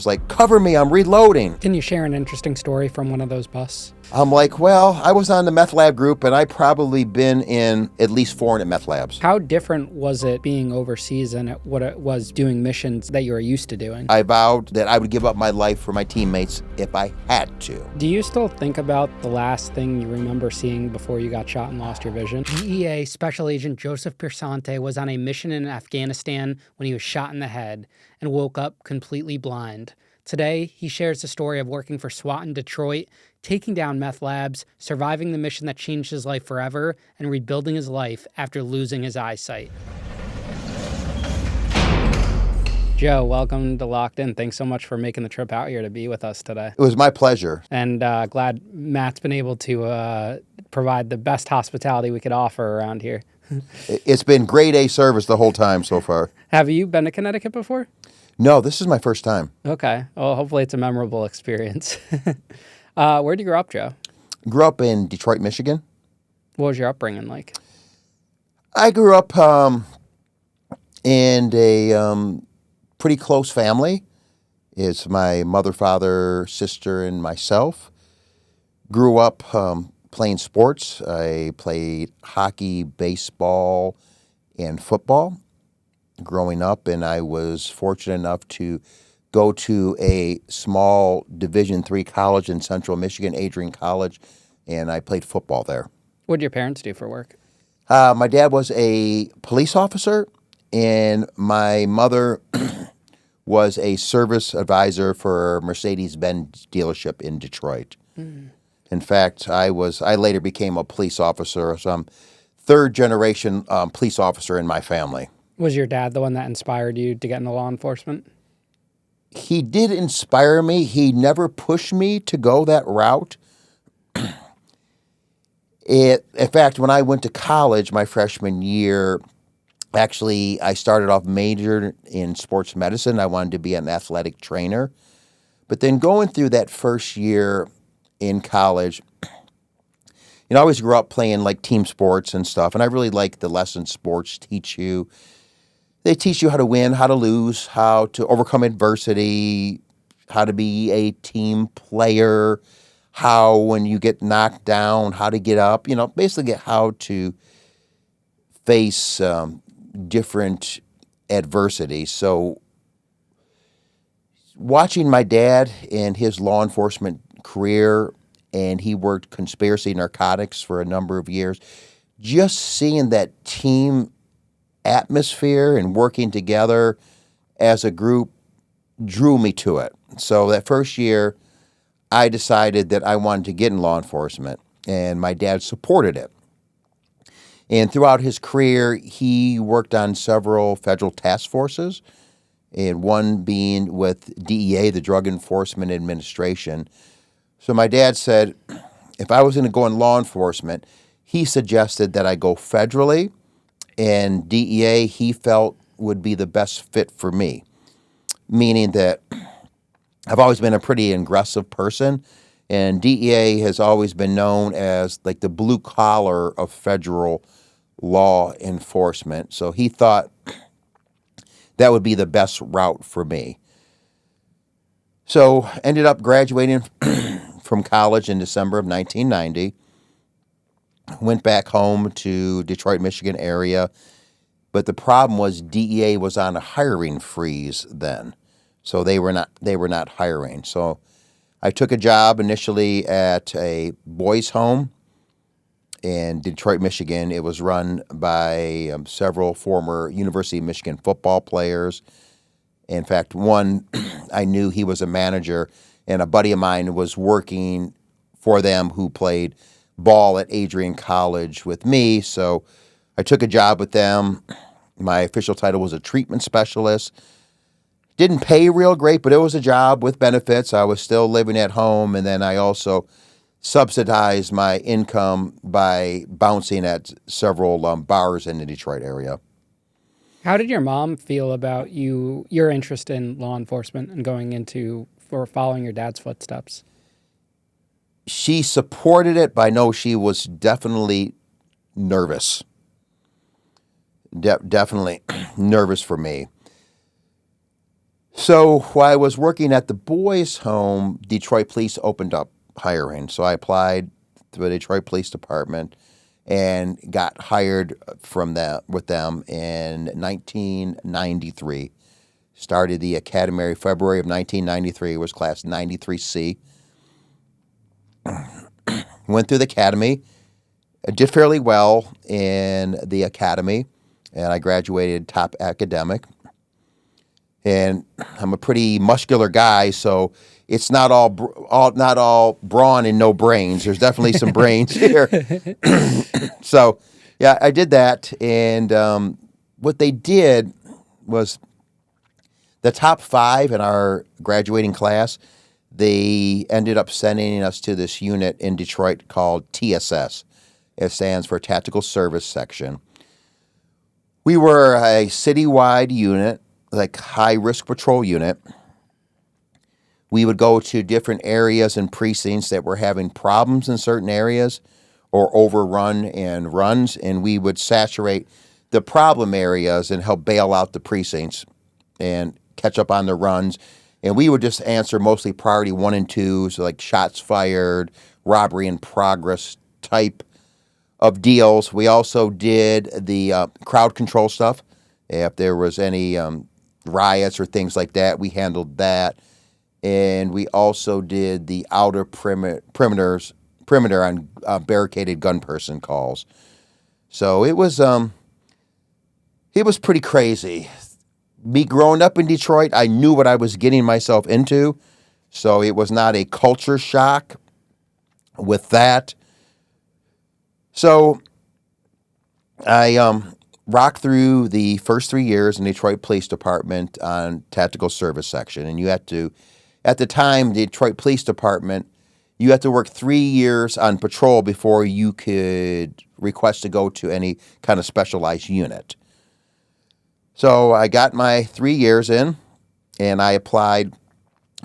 was like, cover me, I'm reloading. Can you share an interesting story from one of those busts? I'm like, well, I was on the meth lab group, and I probably been in at least 400 meth labs. How different was it being overseas and what it was doing missions that you were used to doing? I vowed that I would give up my life for my teammates if I had to. Do you still think about the last thing you remember seeing before you got shot and lost your vision? DEA Special Agent Joseph Piersante was on a mission in Afghanistan when he was shot in the head and woke up completely blind. Today, he shares the story of working for SWAT in Detroit, taking down meth labs, surviving the mission that changed his life forever, and rebuilding his life after losing his eyesight. Joe, welcome to Locked In. Thanks so much for making the trip out here to be with us today. It was my pleasure. And glad Matt's been able to provide the best hospitality we could offer around here. It's been grade A service the whole time so far. Have you been to Connecticut before? No, this is my first time. Okay. Well, hopefully it's a memorable experience. Where did you grow up, Joe? Grew up in Detroit, Michigan. What was your upbringing like? I grew up in a pretty close family. It's my mother, father, sister, and myself. Grew up playing sports. I played hockey, baseball, and football growing up, and I was fortunate enough to go to a small Division III college in Central Michigan, Adrian College, and I played football there. What did your parents do for work? My dad was a police officer, and my mother was a service advisor for a Mercedes-Benz dealership in Detroit. Mm. In fact, I later became a police officer, so I'm third-generation police officer in my family. Was your dad the one that inspired you to get into law enforcement? He did inspire me. He never pushed me to go that route. In fact, when I went to college my freshman year, actually, I started off majored in sports medicine. I wanted to be an athletic trainer. But then going through that first year in college, I always grew up playing like team sports and stuff, and I really like the lessons sports teach you. They teach you how to win, how to lose, how to overcome adversity, how to be a team player, how when you get knocked down, how to get up, basically how to face different adversity. So watching my dad in his law enforcement career, and he worked conspiracy narcotics for a number of years, just seeing that team atmosphere and working together as a group drew me to it. So that first year, I decided that I wanted to get in law enforcement, and my dad supported it. And throughout his career, he worked on several federal task forces, and one being with DEA, the Drug Enforcement Administration. So my dad said, if I was going to go in law enforcement, he suggested that I go federally, and DEA, he felt, would be the best fit for me, meaning that I've always been a pretty aggressive person, and DEA has always been known as like the blue collar of federal law enforcement. So he thought that would be the best route for me. So ended up graduating from college in December of 1990. Went back home to Detroit, Michigan area, but the problem was DEA was on a hiring freeze then, so they were not hiring. So I took a job initially at a boys' home in Detroit, Michigan. It was run by several former University of Michigan football players. In fact, one I knew, he was a manager, and a buddy of mine was working for them who played ball at Adrian College with me, so I took a job with them. My official title was a treatment specialist. Didn't pay real great, but it was a job with benefits. I was still living at home, and then I also subsidized my income by bouncing at several bars in the Detroit area. How did your mom feel about your interest in law enforcement and following your dad's footsteps? She supported it, but I know she was definitely nervous. Definitely nervous for me. So while I was working at the boys' home, Detroit Police opened up hiring. So I applied to the Detroit Police Department and got hired with them in 1993. Started the academy February of 1993. Was class 93C. Went through the academy. I did fairly well in the academy, and I graduated top academic. And I'm a pretty muscular guy, so it's not all brawn and no brains. There's definitely some brains here. So, yeah, I did that, and what they did was the top 5 in our graduating class. They ended up sending us to this unit in Detroit called TSS. It stands for Tactical Service Section. We were a citywide unit, like high-risk patrol unit. We would go to different areas and precincts that were having problems in certain areas or overrun and runs, and we would saturate the problem areas and help bail out the precincts and catch up on the runs. And we would just answer mostly priority 1 and 2, so like shots fired, robbery in progress type of deals. We also did the crowd control stuff. If there was any riots or things like that, we handled that. And we also did the outer perimeter on barricaded gun person calls. So it was pretty crazy. Me growing up in Detroit, I knew what I was getting myself into, so it was not a culture shock with that. So I rocked through the first 3 years in the Detroit Police Department on Tactical Service Section, and you had to, at the time, the Detroit Police Department, you had to work 3 years on patrol before you could request to go to any kind of specialized unit. So I got my 3 years in, and I applied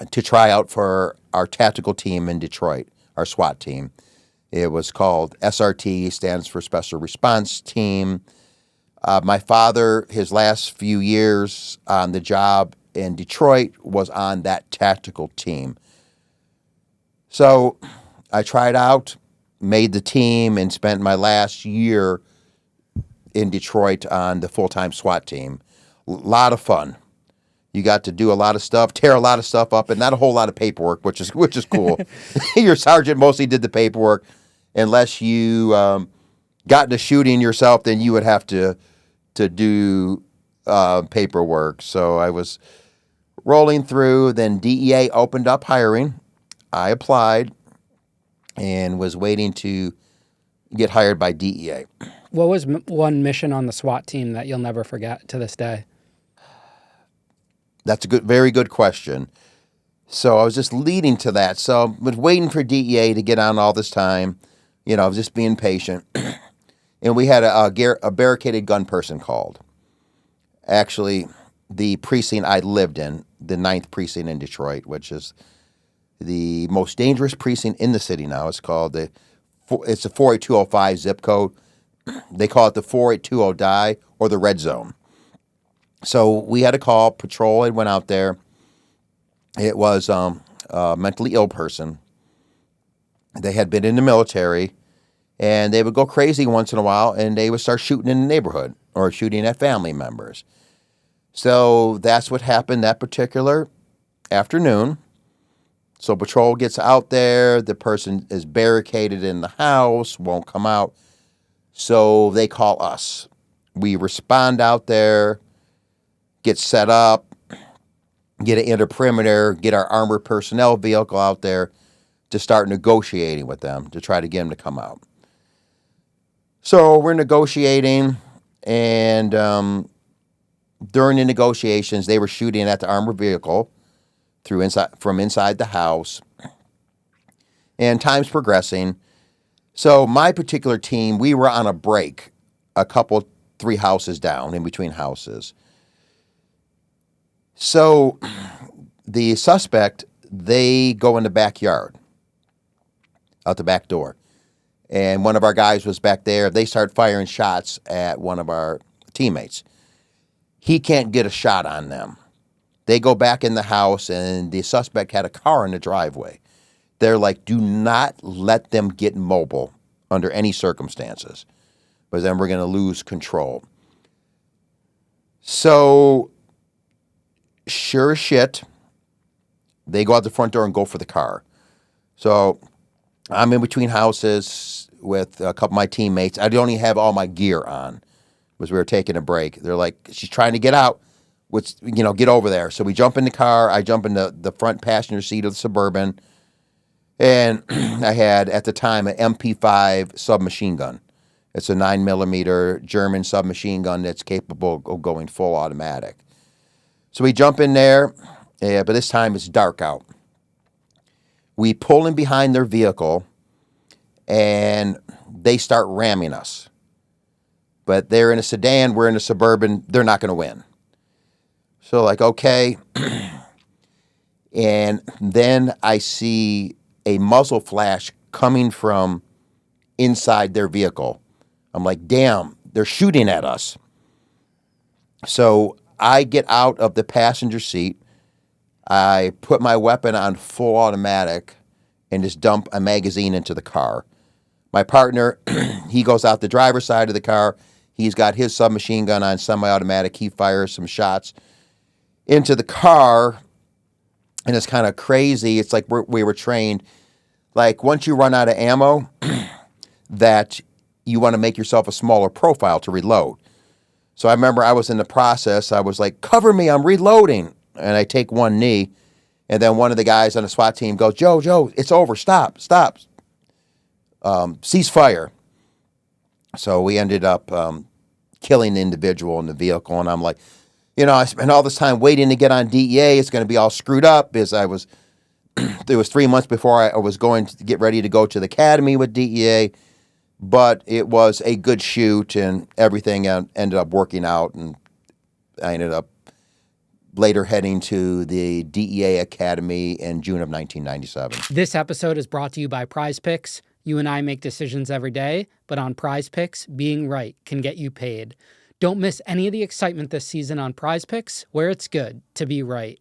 to try out for our tactical team in Detroit, our SWAT team. It was called SRT, stands for Special Response Team. My father, his last few years on the job in Detroit, was on that tactical team. So I tried out, made the team, and spent my last year in Detroit on the full-time SWAT team. A lot of fun. You got to do a lot of stuff, tear a lot of stuff up, and not a whole lot of paperwork, which is cool. Your sergeant mostly did the paperwork. Unless you got into shooting yourself, then you would have to do paperwork. So I was rolling through. Then DEA opened up hiring. I applied and was waiting to get hired by DEA. What was one mission on the SWAT team that you'll never forget to this day? That's a very good question. So I was just leading to that. So I was waiting for DEA to get on all this time. You know, I was just being patient. And we had a barricaded gun person called. Actually, the precinct I lived in, the 9th precinct in Detroit, which is the most dangerous precinct in the city now. It's called it's a 48205 zip code. They call it the 48220 die or the red zone. So we had a call. Patrol had went out there. It was a mentally ill person. They had been in the military, and they would go crazy once in a while, and they would start shooting in the neighborhood or shooting at family members. So that's what happened that particular afternoon. So patrol gets out there. The person is barricaded in the house, won't come out. So they call us. We respond out there, get set up, get an inter-perimeter, get our armored personnel vehicle out there to start negotiating with them to try to get them to come out. So we're negotiating, and during the negotiations, they were shooting at the armored vehicle from inside the house, and time's progressing. So my particular team, we were on a break, 3 houses down, in between houses. So the suspect, they go in the backyard, out the back door. And one of our guys was back there. They start firing shots at one of our teammates. He can't get a shot on them. They go back in the house, and the suspect had a car in the driveway. They're like, do not let them get mobile under any circumstances, because then we're going to lose control. So, sure as shit, they go out the front door and go for the car. So, I'm in between houses with a couple of my teammates. I don't even have all my gear on, because we were taking a break. They're like, she's trying to get out. Get over there. So we jump in the car. I jump in the front passenger seat of the Suburban. And I had, at the time, an MP5 submachine gun. It's a 9mm German submachine gun that's capable of going full automatic. So we jump in there, but this time it's dark out. We pull in behind their vehicle, and they start ramming us. But they're in a sedan, we're in a Suburban, they're not going to win. So like, okay. And then I see a muzzle flash coming from inside their vehicle. I'm like, damn, they're shooting at us. So I get out of the passenger seat. I put my weapon on full automatic and just dump a magazine into the car. My partner, he goes out the driver's side of the car. He's got his submachine gun on semi-automatic. He fires some shots into the car, and it's kind of crazy. It's like we were trained, like once you run out of ammo, that you want to make yourself a smaller profile to reload. So I remember I was in the process. I was like, cover me, I'm reloading. And I take one knee, and then one of the guys on the SWAT team goes, Joe, it's over, stop. Cease fire. So we ended up killing the individual in the vehicle, and I'm like, I spent all this time waiting to get on DEA. It's going to be all screwed up, because it was 3 months before I was going to get ready to go to the academy with DEA, but it was a good shoot, and everything ended up working out, and I ended up later heading to the DEA Academy in June of 1997. This episode is brought to you by Prize Picks. You and I make decisions every day, but on Prize Picks, being right can get you paid. Don't miss any of the excitement this season on Prize Picks, where it's good to be right.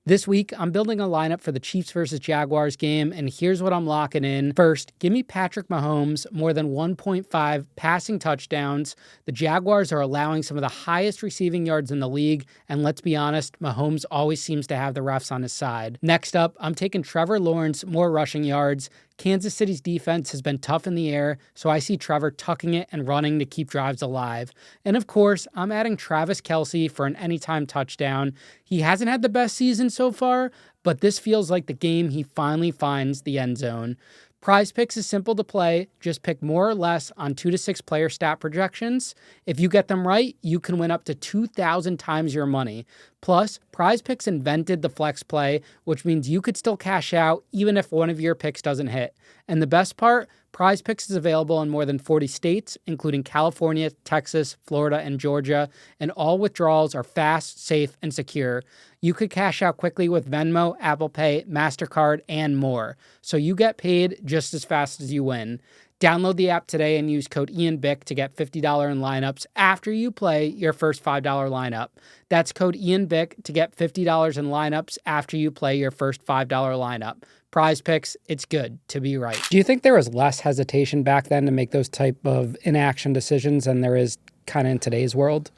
This week, I'm building a lineup for the Chiefs versus Jaguars game, and here's what I'm locking in. First, give me Patrick Mahomes, more than 1.5 passing touchdowns. The Jaguars are allowing some of the highest receiving yards in the league, and let's be honest, Mahomes always seems to have the refs on his side. Next up, I'm taking Trevor Lawrence, more rushing yards. Kansas City's defense has been tough in the air, so I see Trevor tucking it and running to keep drives alive. And of course, I'm adding Travis Kelce for an anytime touchdown. He hasn't had the best season so far, but this feels like the game he finally finds the end zone. Prize Picks is simple to play. Just pick more or less on 2 to 6 player stat projections. If you get them right, you can win up to 2,000 times your money. Plus, Prize Picks invented the flex play, which means you could still cash out even if one of your picks doesn't hit. And the best part, Prize Picks is available in more than 40 states, including California, Texas, Florida, and Georgia, and all withdrawals are fast, safe, and secure. You could cash out quickly with Venmo, Apple Pay, MasterCard, and more. So you get paid just as fast as you win. Download the app today and use code Ian Bick to get $50 in lineups after you play your first $5 lineup. That's code Ian Bick to get $50 in lineups after you play your first $5 lineup. Prize Picks, it's good to be right. Do you think there was less hesitation back then to make those type of inaction decisions than there is kind of in today's world?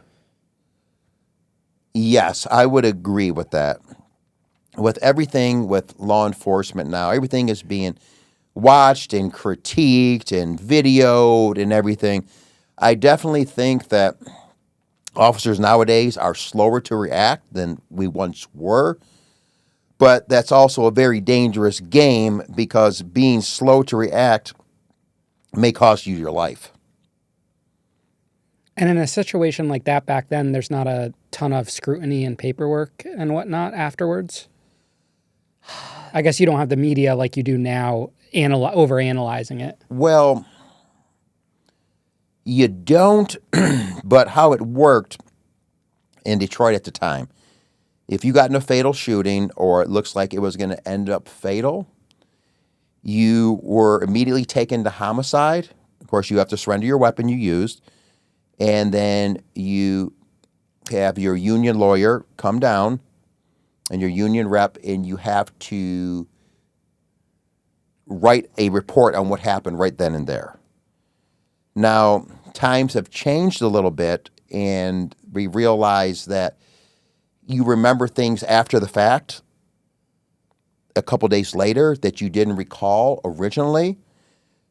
Yes, I would agree with that. With everything with law enforcement now, everything is being watched and critiqued and videoed and everything. I definitely think that officers nowadays are slower to react than we once were. But that's also a very dangerous game, because being slow to react may cost you your life. And in a situation like that back then, there's not a ton of scrutiny and paperwork and whatnot afterwards. I guess you don't have the media like you do now overanalyzing it. Well, you don't, but how it worked in Detroit at the time, if you got in a fatal shooting or it looks like it was going to end up fatal, you were immediately taken to homicide. Of course, you have to surrender your weapon you used. And then you have your union lawyer come down and your union rep, and you have to write a report on what happened right then and there. Now, times have changed a little bit, and we realize that you remember things after the fact, a couple days later, that you didn't recall originally.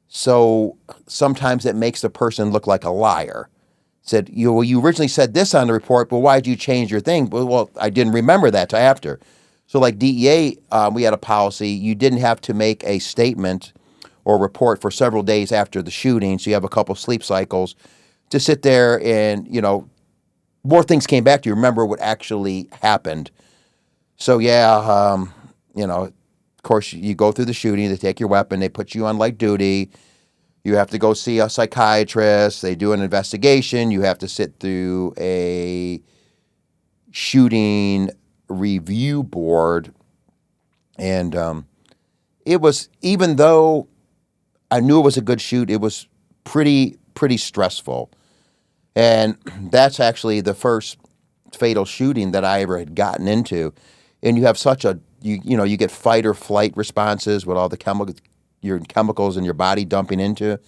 So sometimes it makes the person look like a liar. Said, you originally said this on the report, but why did you change your thing? Well, I didn't remember that till after. So like DEA, we had a policy. You didn't have to make a statement or report for several days after the shooting. So you have a couple sleep cycles to sit there and, more things came back to you. Remember what actually happened. So of course you go through the shooting, they take your weapon, they put you on light duty. You have to go see a psychiatrist. They do an investigation. You have to sit through a shooting review board. And it was, even though I knew it was a good shoot, it was pretty stressful. And that's actually the first fatal shooting that I ever had gotten into. And you have such you get fight or flight responses with all the chemicals in your body dumping into.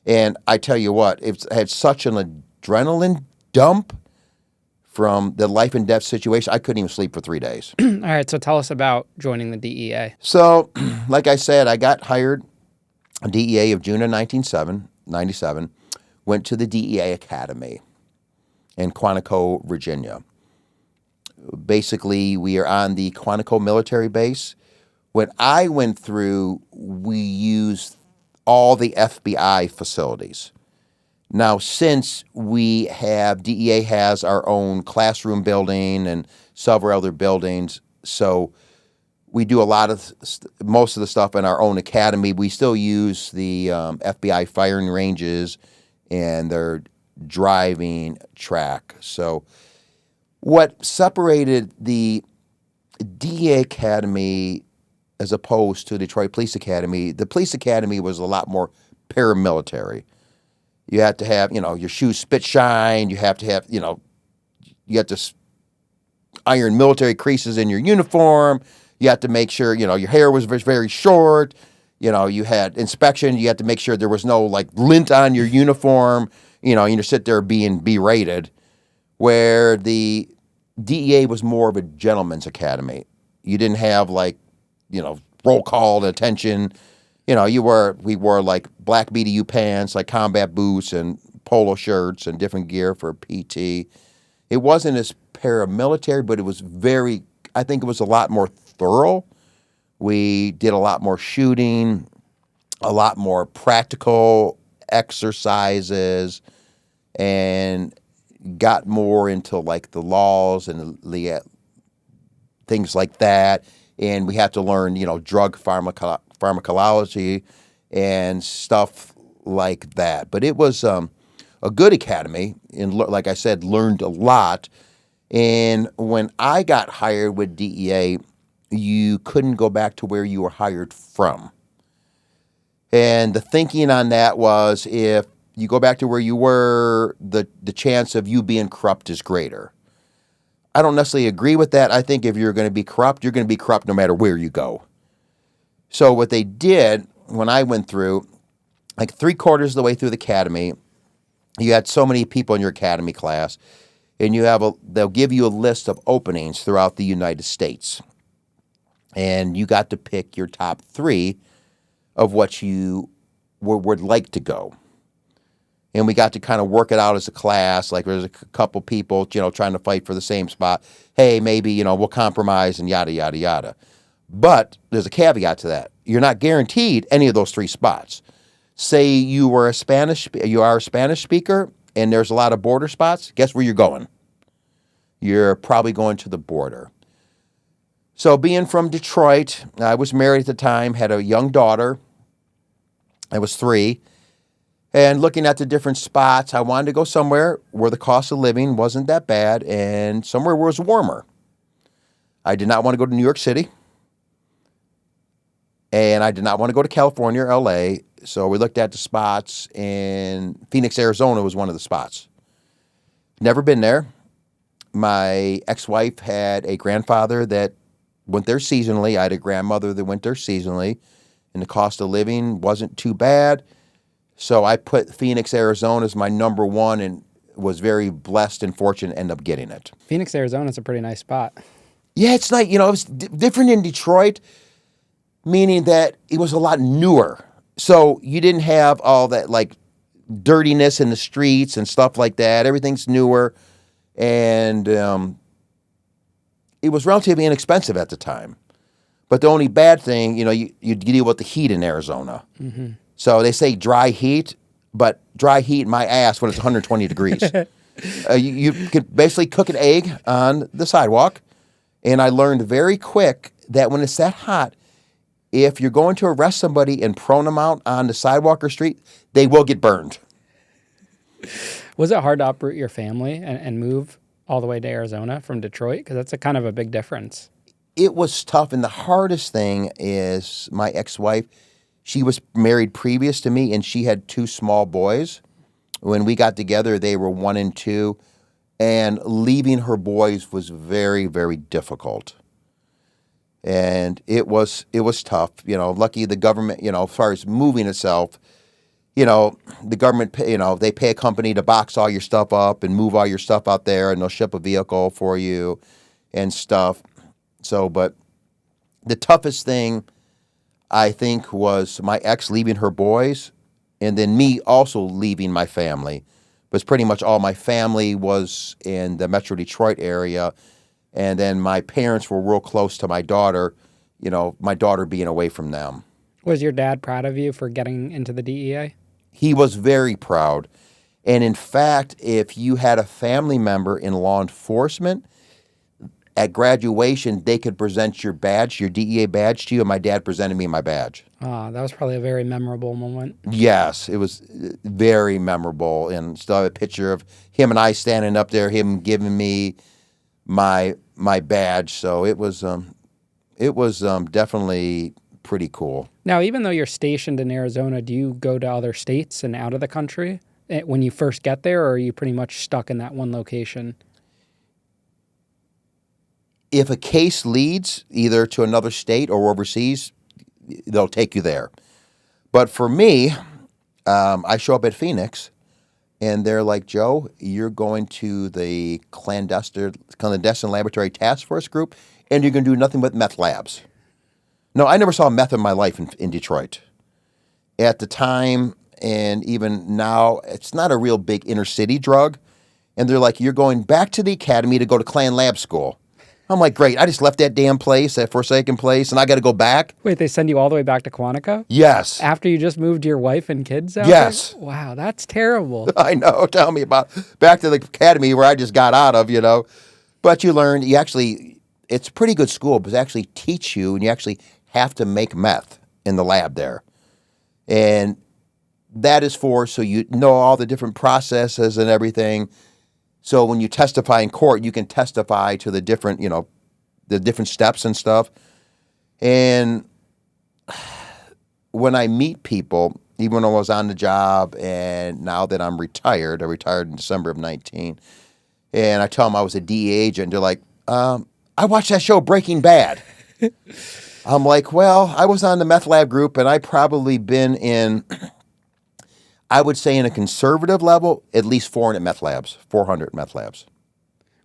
And I tell you what, it had such an adrenaline dump from the life and death situation. I couldn't even sleep for 3 days. All right, so tell us about joining the DEA. So, like I said, I got hired on DEA of June of 1997, went to the DEA Academy in Quantico, Virginia. Basically, we are on the Quantico military base. When I went through, we used all the FBI facilities. Now, since DEA has our own classroom building and several other buildings, so we do most of the stuff in our own academy. We still use the FBI firing ranges and their driving track. So what separated the DEA Academy as opposed to Detroit Police Academy, the Police Academy was a lot more paramilitary. You had to have, your shoes spit shine. You have to have, you have to iron military creases in your uniform. You have to make sure, your hair was very, very short. You had inspection. You had to make sure there was no lint on your uniform. You sit there being berated. Where the DEA was more of a gentleman's academy. You didn't have roll call to attention. We wore black BDU pants, combat boots and polo shirts and different gear for PT. It wasn't as paramilitary, but it was I think it was a lot more thorough. We did a lot more shooting, a lot more practical exercises, and got more into the laws and the things like that. And we had to learn, drug pharmacology and stuff like that. But it was a good academy, and like I said, learned a lot. And when I got hired with DEA, you couldn't go back to where you were hired from. And the thinking on that was, if you go back to where you were, the chance of you being corrupt is greater. I don't necessarily agree with that. I think if you're going to be corrupt, you're going to be corrupt no matter where you go. So what they did when I went through, 3/4 of the way through the academy, you had so many people in your academy class, and they'll give you a list of openings throughout the United States. And you got to pick your top 3 of what you would like to go. And we got to kind of work it out as a class. There's a couple people, trying to fight for the same spot. Hey, maybe, we'll compromise and yada, yada, yada. But there's a caveat to that. You're not guaranteed any of those 3 spots. Say you are a Spanish speaker and there's a lot of border spots. Guess where you're going? You're probably going to the border. So being from Detroit, I was married at the time, had a young daughter. I was 3. And looking at the different spots, I wanted to go somewhere where the cost of living wasn't that bad and somewhere where it was warmer. I did not want to go to New York City. And I did not want to go to California or LA. So we looked at the spots, and Phoenix, Arizona was one of the spots. Never been there. My ex-wife had a grandfather that went there seasonally. I had a grandmother that went there seasonally, and the cost of living wasn't too bad. So I put Phoenix, Arizona as my number one, and was very blessed and fortunate to end up getting it. Phoenix, Arizona is a pretty nice spot. Yeah, it's like, it was different in Detroit, meaning that it was a lot newer. So you didn't have all that like dirtiness in the streets and stuff like that. Everything's newer. And it was relatively inexpensive at the time. But the only bad thing, you deal with the heat in Arizona. Mm-hmm. So they say dry heat, but dry heat my ass when it's 120 degrees. You could basically cook an egg on the sidewalk. And I learned very quick that when it's that hot, if you're going to arrest somebody and prone them out on the sidewalk or street, they will get burned. Was it hard to uproot your family and move all the way to Arizona from Detroit? Because that's a kind of a big difference. It was tough, and the hardest thing is my ex-wife, she was married previous to me, and she had 2 small boys. When we got together, they were 1 and 2, and leaving her boys was very, very difficult. And it was tough. Lucky the government, as far as moving itself, the government, they pay a company to box all your stuff up and move all your stuff out there, and they'll ship a vehicle for you and stuff. So, but the toughest thing, I think, was my ex leaving her boys, and then me also leaving my family. Because pretty much all my family was in the Metro Detroit area, and then my parents were real close to my daughter, my daughter being away from them. Was your dad proud of you for getting into the DEA? He was very proud. And in fact, if you had a family member in law enforcement, at graduation, they could present your badge, your DEA badge to you, and my dad presented me my badge. That was probably a very memorable moment. Yes, it was very memorable. And still have a picture of him and I standing up there, him giving me my badge. So it was definitely pretty cool. Now, even though you're stationed in Arizona, do you go to other states and out of the country when you first get there, or are you pretty much stuck in that one location? If a case leads either to another state or overseas, they'll take you there. But for me, I show up at Phoenix, and they're like, Joe, you're going to the clandestine laboratory task force group, and you're going to do nothing but meth labs. No, I never saw meth in my life in Detroit. At the time, and even now, it's not a real big inner city drug. And they're like, you're going back to the academy to go to Klan Lab School. I'm like, great, I just left that damn place, that forsaken place, and I got to go back? Wait, they send you all the way back to Quantico? Yes. After you just moved your wife and kids out Yes. there? Wow, that's terrible. I know. Tell me about back to the academy where I just got out of, But you learn, it's a pretty good school, but they actually teach you, and you actually have to make meth in the lab there. And that is so you know all the different processes and everything. So when you testify in court, you can testify to the different, the different steps and stuff. And when I meet people, even when I was on the job and now that I'm retired, I retired in December of 19, and I tell them I was a DEA agent, they're like, I watched that show Breaking Bad. I'm like, well, I was on the meth lab group, and I probably been in, I would say in a conservative level, at least 400 meth labs.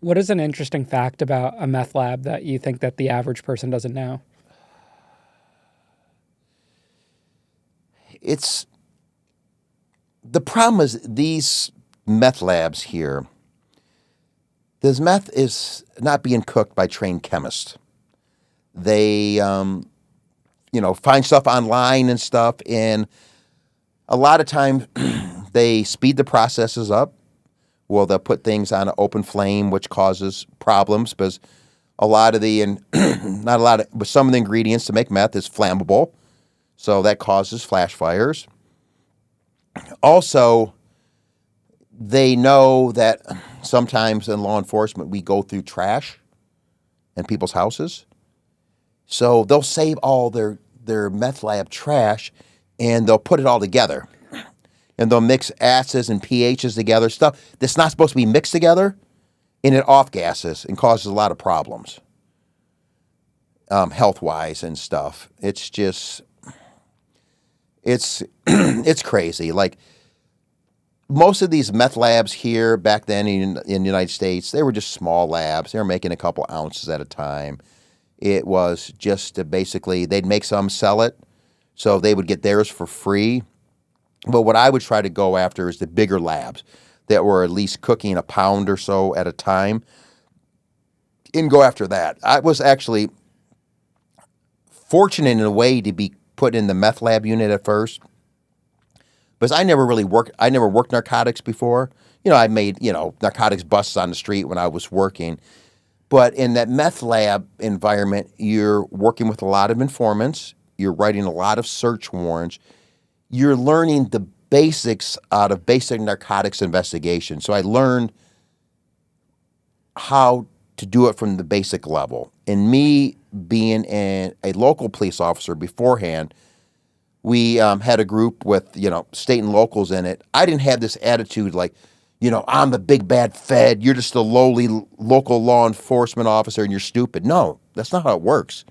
What is an interesting fact about a meth lab that you think that the average person doesn't know? The problem is these meth labs here, this meth is not being cooked by trained chemists. They, find stuff online and stuff, and a lot of times they speed the processes up. Well, they'll put things on an open flame, which causes problems because but some of the ingredients to make meth is flammable. So that causes flash fires. Also, they know that sometimes in law enforcement, we go through trash in people's houses. So they'll save all their meth lab trash and they'll put it all together. And they'll mix acids and pHs together, stuff that's not supposed to be mixed together, and it off gases and causes a lot of problems. health-wise and stuff. It's just, it's it's crazy. Like most of these meth labs here back then in the United States, they were just small labs. They were making a couple ounces at a time. It was just basically they'd make some, sell it, so they would get theirs for free. But what I would try to go after is the bigger labs that were at least cooking a pound or so at a time, and go after that. I was actually fortunate in a way to be put in the meth lab unit at first, because I never worked narcotics before. I made, narcotics busts on the street when I was working. But in that meth lab environment, you're working with a lot of informants. You're writing a lot of search warrants. You're learning the basics out of basic narcotics investigation. So I learned how to do it from the basic level. And me being a local police officer beforehand, we had a group with, state and locals in it. I didn't have this attitude like, I'm the big bad Fed. You're just a lowly local law enforcement officer and you're stupid. No, that's not how it works.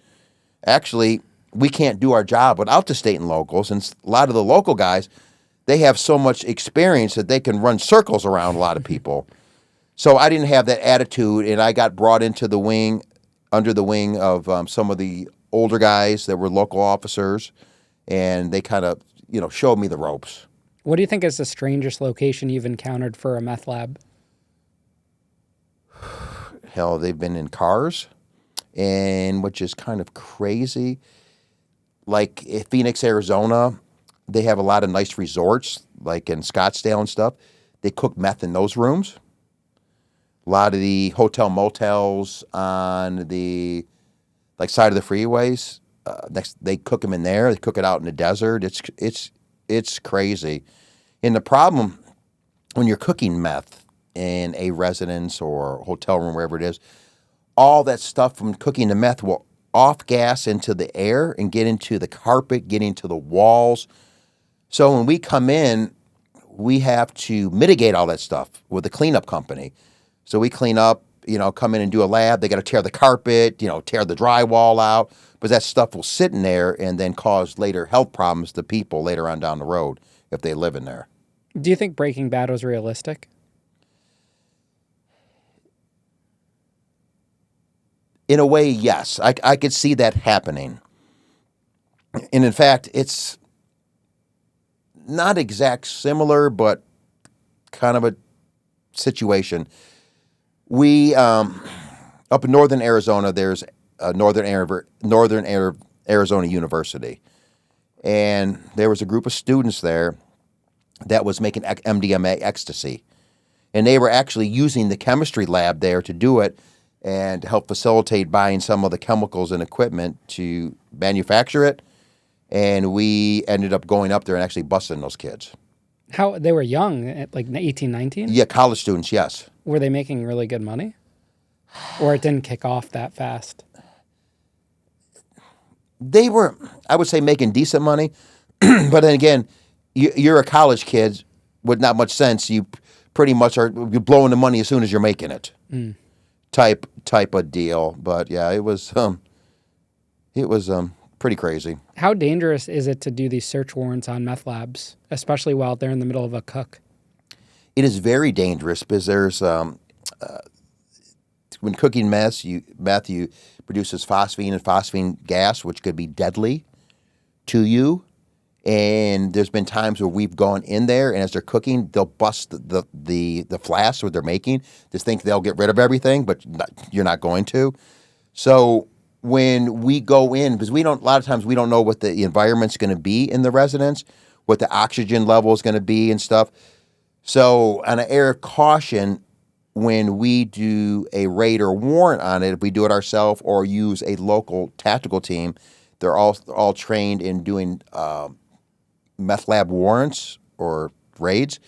Actually, we can't do our job without the state and locals. And a lot of the local guys, they have so much experience that they can run circles around a lot of people. So I didn't have that attitude, and I got brought into the wing, under the wing of some of the older guys that were local officers, and they kind of, showed me the ropes. What do you think is the strangest location you've encountered for a meth lab? Hell, they've been in cars, and which is kind of crazy. Like in Phoenix, Arizona, they have a lot of nice resorts, like in Scottsdale and stuff. They cook meth in those rooms. A lot of the hotel motels on the side of the freeways, they cook them in there. They cook it out in the desert. It's crazy. And the problem when you're cooking meth in a residence or hotel room, wherever it is, all that stuff from cooking the meth will off gas into the air and get into the carpet, get into the walls. So when we come in, we have to mitigate all that stuff with a cleanup company. So we clean up, come in and do a lab. They got to tear the carpet, tear the drywall out, but that stuff will sit in there and then cause later health problems to people later on down the road if they live in there. Do you think Breaking Bad was realistic? In a way, yes. I could see that happening. And in fact, it's not exact similar, but kind of a situation. We, up in northern Arizona, there's a Northern Arizona University. And there was a group of students there that was making MDMA ecstasy. And they were actually using the chemistry lab there to do it and to help facilitate buying some of the chemicals and equipment to manufacture it. And we ended up going up there and actually busting those kids. How they were young, like 18, 19? Yeah, college students, yes. Were they making really good money? Or it didn't kick off that fast? They were, I would say, making decent money. But then again, you're a college kid with not much sense. You pretty much you're blowing the money as soon as you're making it. Type of deal. But yeah, it was pretty crazy. How dangerous is it to do these search warrants on meth labs, especially while they're in the middle of a cook? It is very dangerous because there's when cooking meth you produces phosphine and phosphine gas, which could be deadly to you. And there's been times where we've gone in there, and as they're cooking, they'll bust the flask what they're making. Just think they'll get rid of everything, but you're not going to. So when we go in, because a lot of times we don't know what the environment's going to be in the residence, what the oxygen level is going to be and stuff. So on an air of caution, when we do a raid or warrant on it, if we do it ourselves or use a local tactical team, they're all trained in doing meth lab warrants or raids.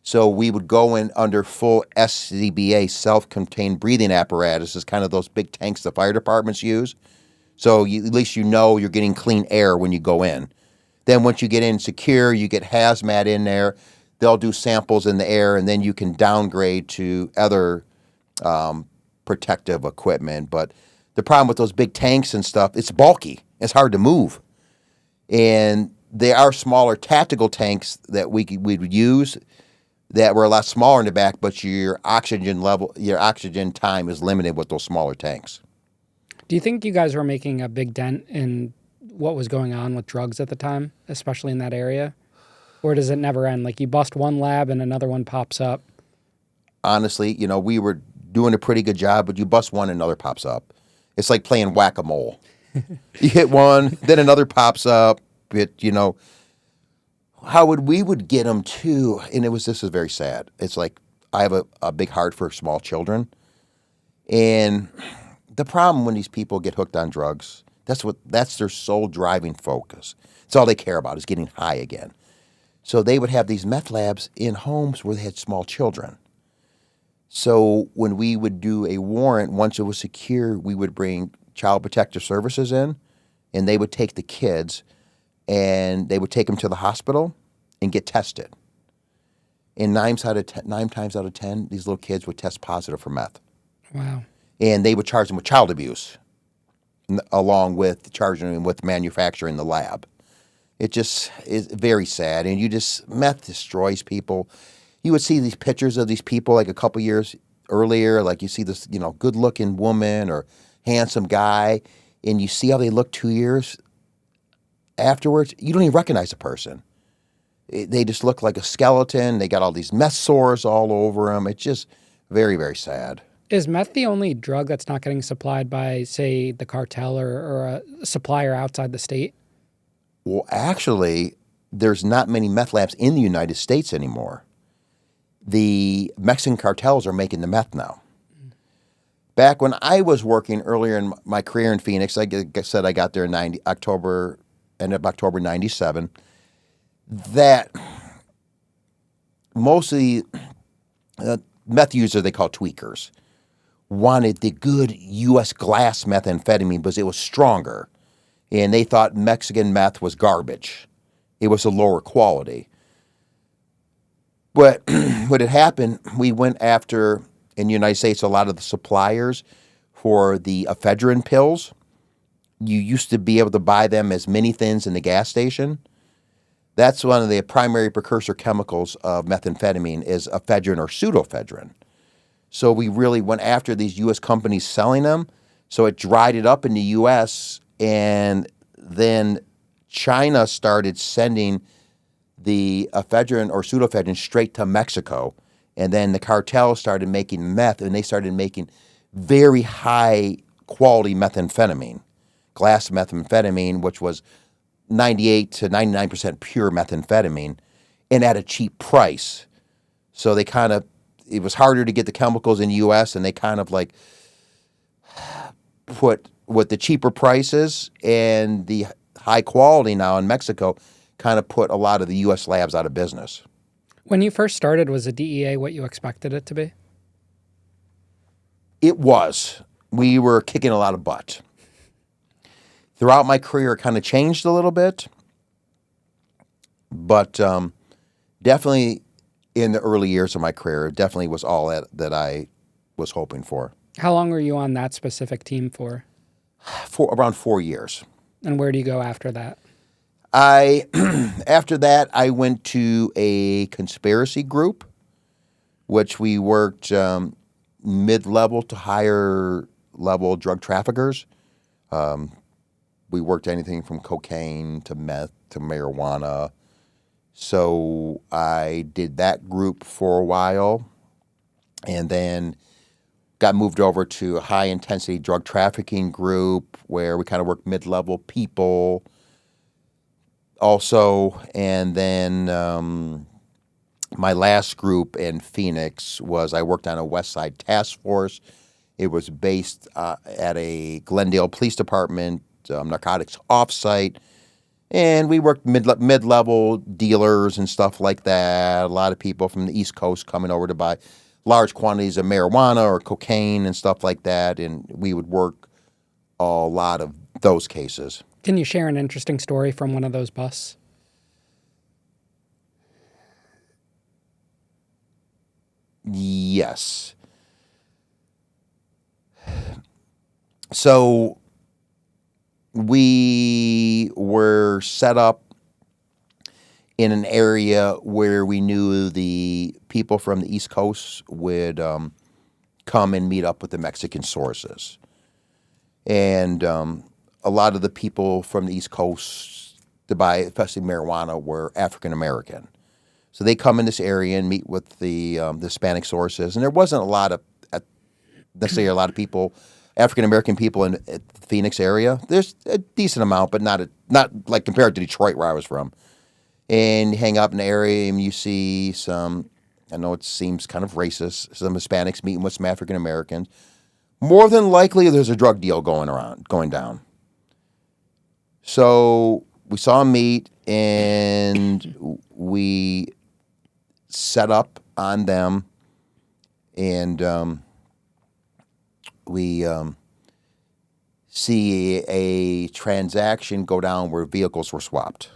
So we would go in under full SCBA, self-contained breathing apparatus, is kind of those big tanks the fire departments use. So at least you're getting clean air when you go in. Then once you get in secure, you get hazmat in there. They'll do samples in the air, and then you can downgrade to other protective equipment. But The problem with those big tanks and stuff, it's bulky. It's hard to move. And they are smaller tactical tanks that we would use that were a lot smaller in the back, but your oxygen time is limited with those smaller tanks. Do you think you guys were making a big dent in what was going on with drugs at the time, especially in that area? Or does it never end? Like you bust one lab and another one pops up? Honestly, we were doing a pretty good job, but you bust one, another pops up. It's like playing whack-a-mole. You hit one, then another pops up. How we would get them too, and this is very sad. It's like I have a big heart for small children, and the problem when these people get hooked on drugs, that's their sole driving focus. It's all they care about is getting high again. So they would have these meth labs in homes where they had small children. So when we would do a warrant, once it was secure, we would bring Child Protective Services in, and they would take the kids, and they would take them to the hospital and get tested. And 9 times out of 10, these little kids would test positive for meth. Wow. And they would charge them with child abuse, along with charging them with manufacturing the lab. It just is very sad. And meth destroys people. You would see these pictures of these people like a couple years earlier, like you see this, good-looking woman or handsome guy, and you see how they look 2 years afterwards. You don't even recognize the person. They just look like a skeleton. They got all these meth sores all over them. It's just very, very sad. Is meth the only drug that's not getting supplied by, say, the cartel or a supplier outside the state? Well, actually, there's not many meth labs in the United States anymore. The Mexican cartels are making the meth now. Back when I was working earlier in my career in Phoenix, like I said, I got there in end of October 97, that most of the meth users they call tweakers wanted the good U.S. glass methamphetamine because it was stronger. And they thought Mexican meth was garbage. It was a lower quality. But what had happened, we went after, in the United States, a lot of the suppliers for the ephedrine pills. You used to be able to buy them as mini-thins in the gas station. That's one of the primary precursor chemicals of methamphetamine is ephedrine or pseudoephedrine. So we really went after these U.S. companies selling them. So it dried it up in the U.S., and then China started sending the ephedrine or pseudoephedrine straight to Mexico. And then the cartel started making meth, and they started making very high quality methamphetamine, glass methamphetamine, which was 98 to 99% pure methamphetamine, and at a cheap price. So it was harder to get the chemicals in the U.S., and they kind of like put with the cheaper prices and the high quality now in Mexico, kind of put a lot of the U.S. labs out of business. When you first started, was the DEA what you expected it to be? It was. We were kicking a lot of butt. Throughout my career, it kind of changed a little bit, but definitely in the early years of my career, it definitely was all that I was hoping for. How long were you on that specific team for? For around 4 years. And where do you go after that? After that, I went to a conspiracy group, which we worked mid-level to higher-level drug traffickers. We worked anything from cocaine to meth to marijuana. So I did that group for a while, and then got moved over to a high-intensity drug trafficking group where we kind of worked mid-level people also. And then my last group in Phoenix was I worked on a West Side task force. It was based at a Glendale Police Department narcotics offsite. And we worked mid-level dealers and stuff like that. A lot of people from the East Coast coming over to buy large quantities of marijuana or cocaine and stuff like that. And we would work a lot of those cases. Can you share an interesting story from one of those busts? Yes. So we were set up in an area where we knew the people from the East Coast would come and meet up with the Mexican sources. And a lot of the people from the East Coast to buy, especially marijuana, were African American. So they come in this area and meet with the Hispanic sources. And there wasn't necessarily a lot of people, African American people in the Phoenix area. There's a decent amount, but not like compared to Detroit where I was from. And you hang out in the area and you see some, I know it seems kind of racist, some Hispanics meeting with some African Americans. More than likely, there's a drug deal going down. So we saw them meet and we set up on them, and we see a transaction go down where vehicles were swapped.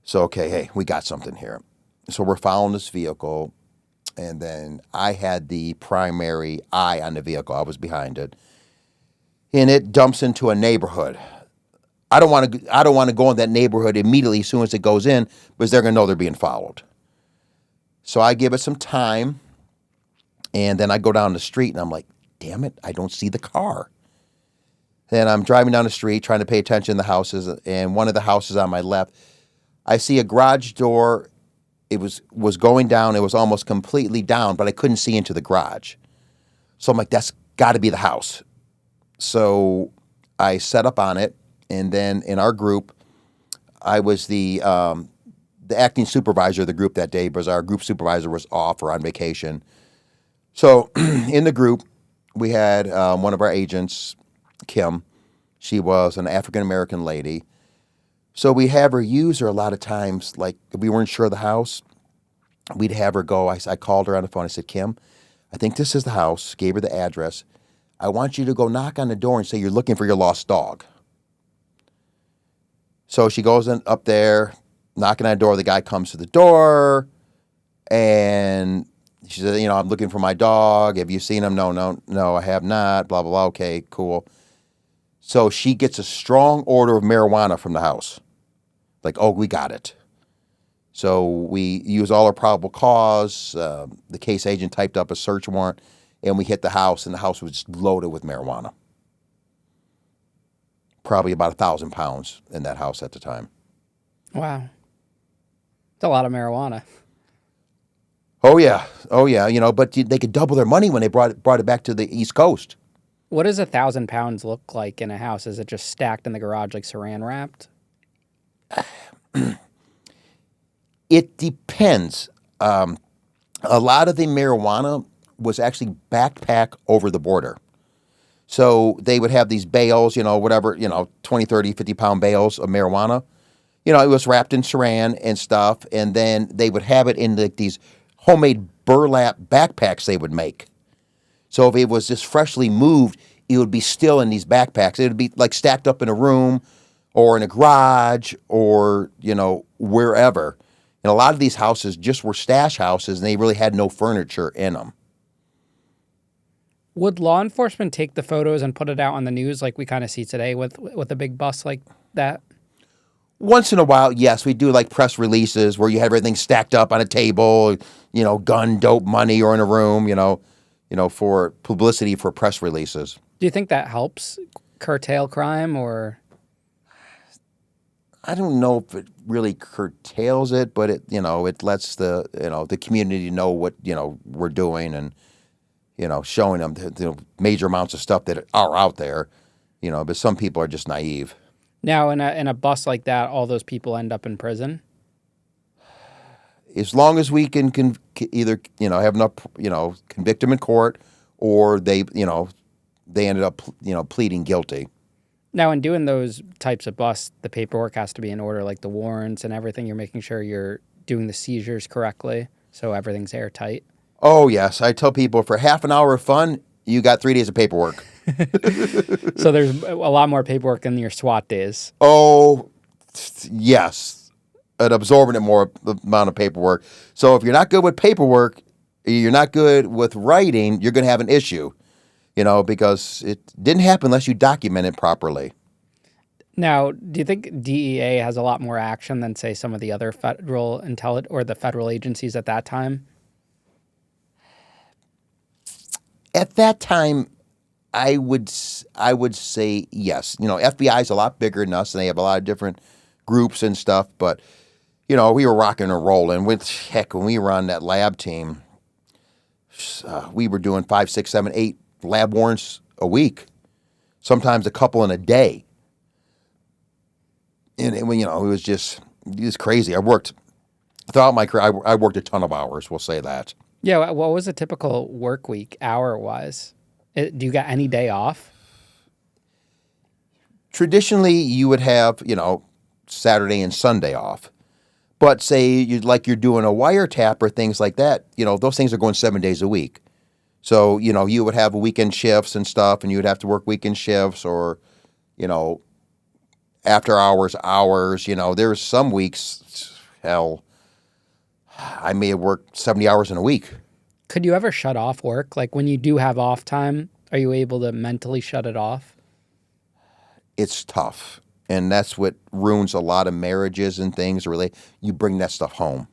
So, okay, hey, we got something here. So we're following this vehicle, and then I had the primary eye on the vehicle. I was behind it. And it dumps into a neighborhood. I don't want to go in that neighborhood immediately as soon as it goes in, because they're going to know they're being followed. So I give it some time, and then I go down the street, and I'm like, damn it, I don't see the car. Then I'm driving down the street trying to pay attention to the houses, and one of the houses on my left, I see a garage door. It was going down. It was almost completely down, but I couldn't see into the garage. So I'm like, that's got to be the house. So I set up on it, and then in our group, I was the acting supervisor of the group that day, because our group supervisor was off or on vacation. So in the group, we had one of our agents, Kim. She was an African-American lady. So we have her use her a lot of times, like if we weren't sure of the house, we'd have her go. I called her on the phone. I said, Kim, I think this is the house. Gave her the address. I want you to go knock on the door and say you're looking for your lost dog. So she goes up there, knocking on the door. The guy comes to the door, and she said, I'm looking for my dog. Have you seen him? No, I have not. Blah, blah, blah. Okay, cool. So she gets a strong order of marijuana from the house. Like, oh, we got it. So we use all our probable cause. The case agent typed up a search warrant, and we hit the house, and the house was loaded with marijuana. Probably about 1,000 pounds in that house at the time. Wow. It's a lot of marijuana. Oh, yeah. But they could double their money when they brought it back to the East Coast. What does 1,000 pounds look like in a house? Is it just stacked in the garage like saran wrapped? It depends. A lot of the marijuana was actually backpack over the border. So they would have these bales, 20, 30, 50-pound bales of marijuana. It was wrapped in saran and stuff, and then they would have it in these homemade burlap backpacks they would make. So if it was just freshly moved, it would be still in these backpacks. It would be like stacked up in a room or in a garage or, wherever. And a lot of these houses just were stash houses, and they really had no furniture in them. Would law enforcement take the photos and put it out on the news like we kind of see today with a big bust like that? Once in a while, yes, we do like press releases where you have everything stacked up on a table, gun, dope, money, or in a room, for publicity for press releases. Do you think that helps curtail crime, or? I don't know if it really curtails it, but it lets the community know what, we're doing, and, showing them the major amounts of stuff that are out there, but some people are just naive. Now, in a bust like that, all those people end up in prison? As long as we can either, have enough, convict them in court, or they ended up, pleading guilty. Now, in doing those types of busts, the paperwork has to be in order, like the warrants and everything. You're making sure you're doing the seizures correctly, so everything's airtight. Oh, yes. I tell people for half an hour of fun, you got 3 days of paperwork. So there's a lot more paperwork than your SWAT days. Oh, yes. An absorbent more amount of paperwork. So if you're not good with paperwork, you're not good with writing, you're going to have an issue. because it didn't happen unless you document it properly. Now, do you think DEA has a lot more action than, say, some of the other federal or the federal agencies at that time? At that time, I would say yes. FBI is a lot bigger than us, and they have a lot of different groups and stuff. But we were rocking and rolling. When we were on that lab team, we were doing 5, 6, 7, 8 lab warrants a week, sometimes a couple in a day. And it was crazy. I worked throughout my career. I worked a ton of hours. We'll say that. Yeah. What was a typical work week hour-wise? Do you got any day off? Traditionally, you would have, Saturday and Sunday off. But say you're doing a wiretap or things like that, those things are going 7 days a week. So, you would have weekend shifts and stuff, and you would have to work weekend shifts or, after hours. There's some weeks, hell, I may have worked 70 hours in a week. Could you ever shut off work? Like when you do have off time, are you able to mentally shut it off? It's tough. And that's what ruins a lot of marriages and things. Really, you bring that stuff home.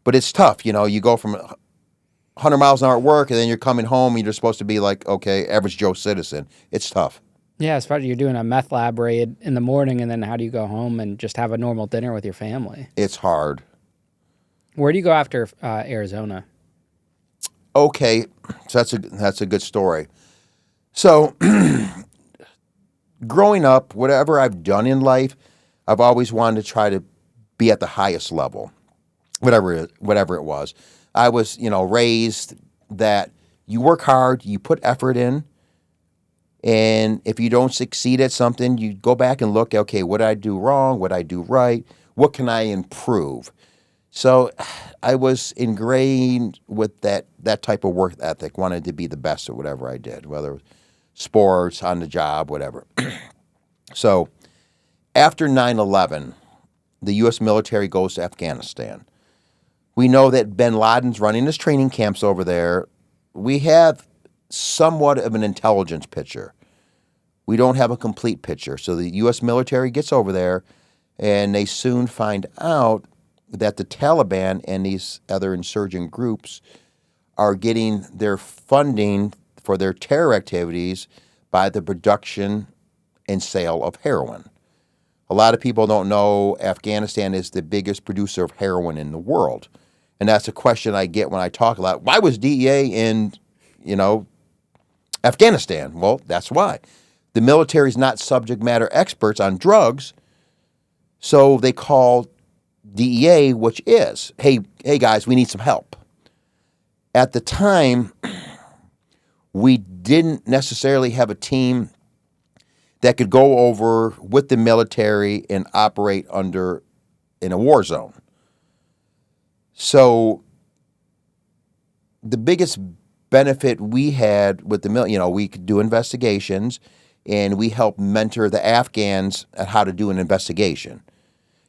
But it's tough. You go from 100 miles an hour at work, and then you're coming home, and you're supposed to be like, okay, average Joe citizen. It's tough. Yeah, especially you're doing a meth lab raid in the morning, and then how do you go home and just have a normal dinner with your family? It's hard. Where do you go after Arizona? Okay, so that's a good story. So, growing up, whatever I've done in life, I've always wanted to try to be at the highest level, whatever it was. I was, raised that you work hard, you put effort in, and if you don't succeed at something, you go back and look, okay, what did I do wrong? What did I do right? What can I improve? So I was ingrained with that type of work ethic, wanted to be the best at whatever I did, whether it was sports, on the job, whatever. So after 9/11, the U.S. military goes to Afghanistan. We know that bin Laden's running his training camps over there. We have somewhat of an intelligence picture. We don't have a complete picture. So the U.S. military gets over there, and they soon find out that the Taliban and these other insurgent groups are getting their funding for their terror activities by the production and sale of heroin. A lot of people don't know Afghanistan is the biggest producer of heroin in the world. And that's a question I get when I talk a lot. Why was DEA in, Afghanistan? Well, that's why. The military is not subject matter experts on drugs, so they call DEA, which is, hey guys, we need some help. At the time, we didn't necessarily have a team that could go over with the military and operate in a war zone. So the biggest benefit we had with the military, we could do investigations, and we helped mentor the Afghans at how to do an investigation.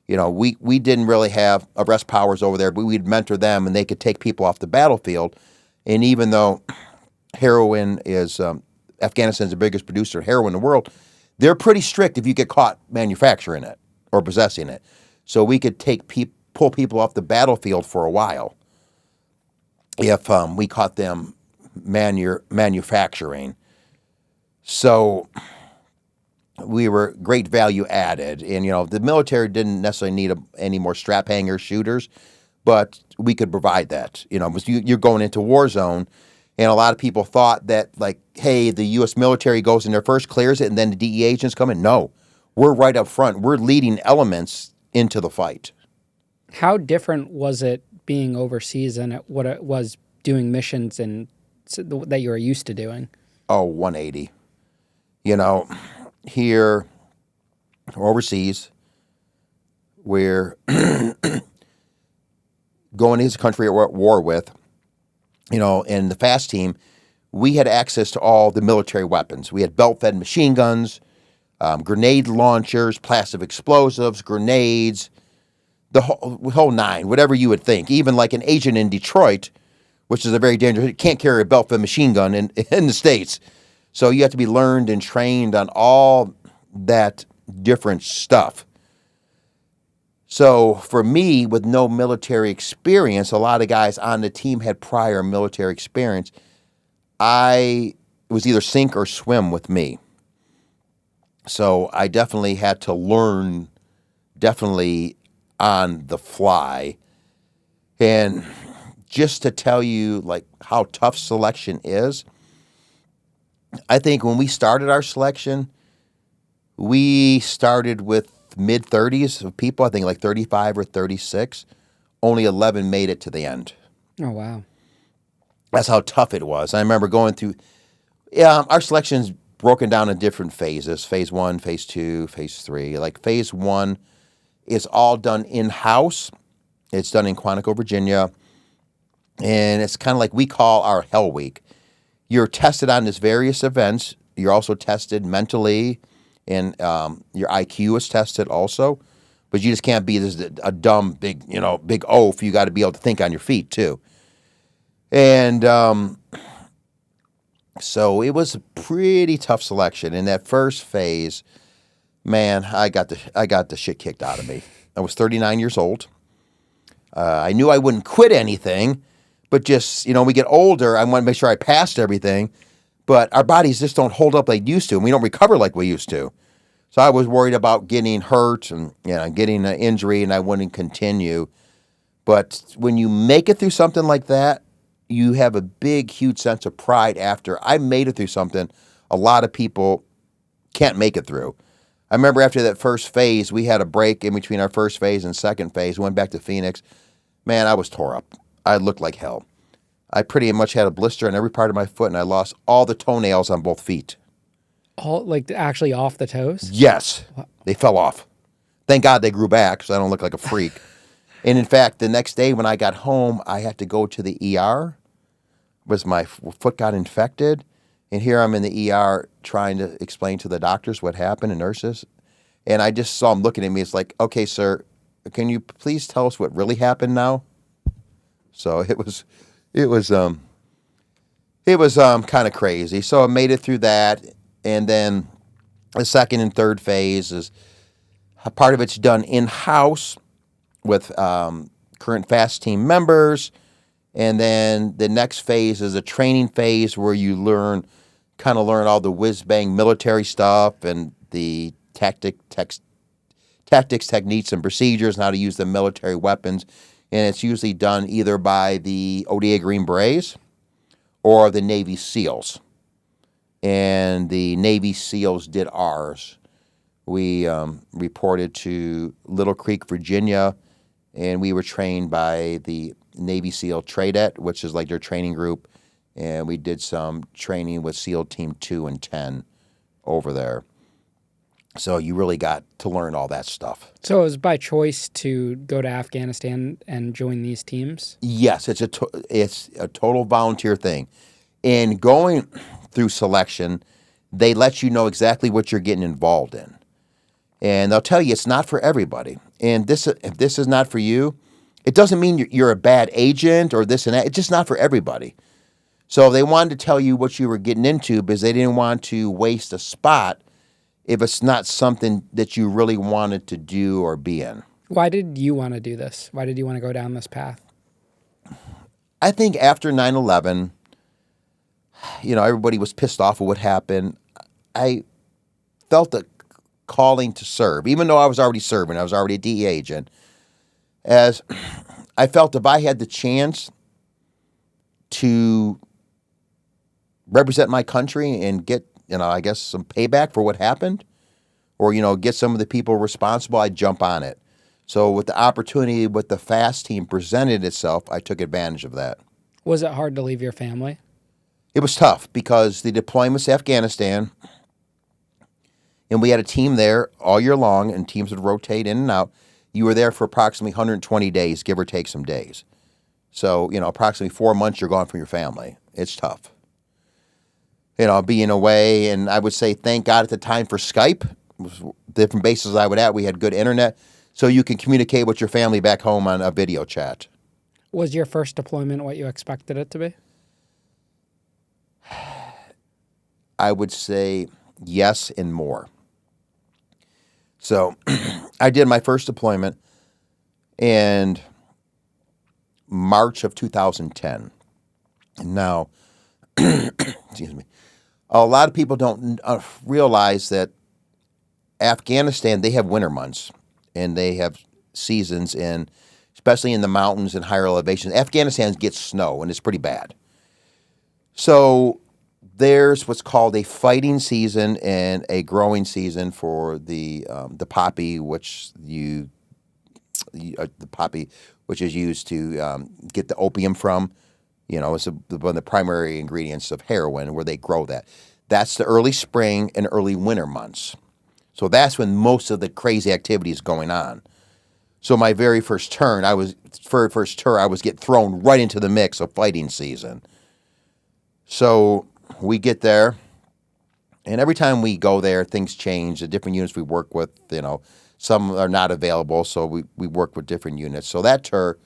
We didn't really have arrest powers over there, but we'd mentor them, and they could take people off the battlefield. And even though heroin is, Afghanistan's the biggest producer of heroin in the world, they're pretty strict if you get caught manufacturing it or possessing it. So we could pull people off the battlefield for a while if we caught them manufacturing. So we were great value added. And, the military didn't necessarily need any more strap hanger shooters, but we could provide that. Because you're going into war zone, and a lot of people thought that, like, hey, the U.S. military goes in there first, clears it, and then the DEA agents come in. No, we're right up front. We're leading elements into the fight. How different was it being overseas and what it was doing missions and that you were used to doing? Oh, 180. Here or overseas, we're going into a country we're at war with, and the FAST team, we had access to all the military weapons. We had belt-fed machine guns, grenade launchers, plastic explosives, grenades, the whole nine, whatever you would think. Even like an agent in Detroit which is a very dangerous. You can't carry a belt-fed machine gun in the States. So you have to be learned and trained on all that different stuff. So for me, with no military experience, a lot of guys on the team had prior military experience. It was either sink or swim with me. So I definitely had to learn, definitely on the fly. And just to tell you like how tough selection is, I think when we started our selection, we started with mid-30s of people, I think like 35 or 36. Only 11 made it to the end. Oh, wow. That's how tough it was. I remember going through, our selection's broken down in different phases. Phase 1, Phase 2, Phase 3. Like Phase 1 is all done in-house. It's done in Quantico, Virginia. And it's kind of like we call our Hell Week. You're tested on these various events. You're also tested mentally, and your IQ is tested also. But you just can't be a dumb, big oaf. You got to be able to think on your feet, too. And so it was a pretty tough selection. In that first phase, man, I got the shit kicked out of me. I was 39 years old. I knew I wouldn't quit anything, but just, we get older. I want to make sure I passed everything. But our bodies just don't hold up like they used to, and we don't recover like we used to. So I was worried about getting hurt and getting an injury, and I wouldn't continue. But when you make it through something like that, you have a big, huge sense of pride after. I made it through something a lot of people can't make it through. I remember after that first phase, we had a break in between our first phase and second phase. Went back to Phoenix. Man, I was tore up. I looked like hell. I pretty much had a blister on every part of my foot, and I lost all the toenails on both feet. All like actually off the toes? Yes. They fell off. Thank God they grew back so I don't look like a freak. And in fact, the next day when I got home, I had to go to the ER because my foot got infected. And here I'm in the ER trying to explain to the doctors what happened and nurses. And I just saw them looking at me. It's like, okay, sir, can you please tell us what really happened now? So it was kind of crazy. So I made it through that. And then the second and third phase is part of it's done in-house with current FAST team members. And then the next phase is a training phase where you learn all the whiz-bang military stuff and the tactics, techniques, and procedures and how to use the military weapons. And it's usually done either by the ODA Green Berets or the Navy SEALs. And the Navy SEALs did ours. We reported to Little Creek, Virginia, and we were trained by the Navy SEAL Tradet, which is like their training group. And we did some training with SEAL Team 2 and 10 over there. So you really got to learn all that stuff. So it was by choice to go to Afghanistan and join these teams? Yes, it's a total volunteer thing. And going through selection, they let you know exactly what you're getting involved in. And they'll tell you it's not for everybody. And if this is not for you, it doesn't mean you're a bad agent or this and that. It's just not for everybody. So they wanted to tell you what you were getting into because they didn't want to waste a spot if it's not something that you really wanted to do or be in. Why did you want to do this? Why did you want to go down this path? I think after 9/11, everybody was pissed off at what happened. I felt a calling to serve, even though I was already serving. I was already a DEA agent. As I felt if I had the chance to represent my country and get, I guess some payback for what happened, or, get some of the people responsible, I'd jump on it. So with the opportunity with the FAST team presented itself, I took advantage of that. Was it hard to leave your family? It was tough because the deployments to Afghanistan, and we had a team there all year long, and teams would rotate in and out. You were there for approximately 120 days, give or take some days. So, approximately 4 months you're gone from your family. It's tough. Being away, and I would say thank God at the time for Skype. Different bases I would at, we had good internet, so you can communicate with your family back home on a video chat. Was your first deployment what you expected it to be? I would say yes and more. So I did my first deployment in March of 2010. Now, excuse me, a lot of people don't realize that Afghanistan, they have winter months and they have seasons in, especially in the mountains and higher elevations. Afghanistan gets snow and it's pretty bad. So there's what's called a fighting season and a growing season for the poppy, the poppy which is used to get the opium from. You know, it's one of the primary ingredients of heroin where they grow that. That's the early spring and early winter months. So that's when most of the crazy activity is going on. So my very first turn, I was getting thrown right into the mix of fighting season. So we get there, and every time we go there, things change. The different units we work with, you know, some are not available, so we work with different units. So that tour,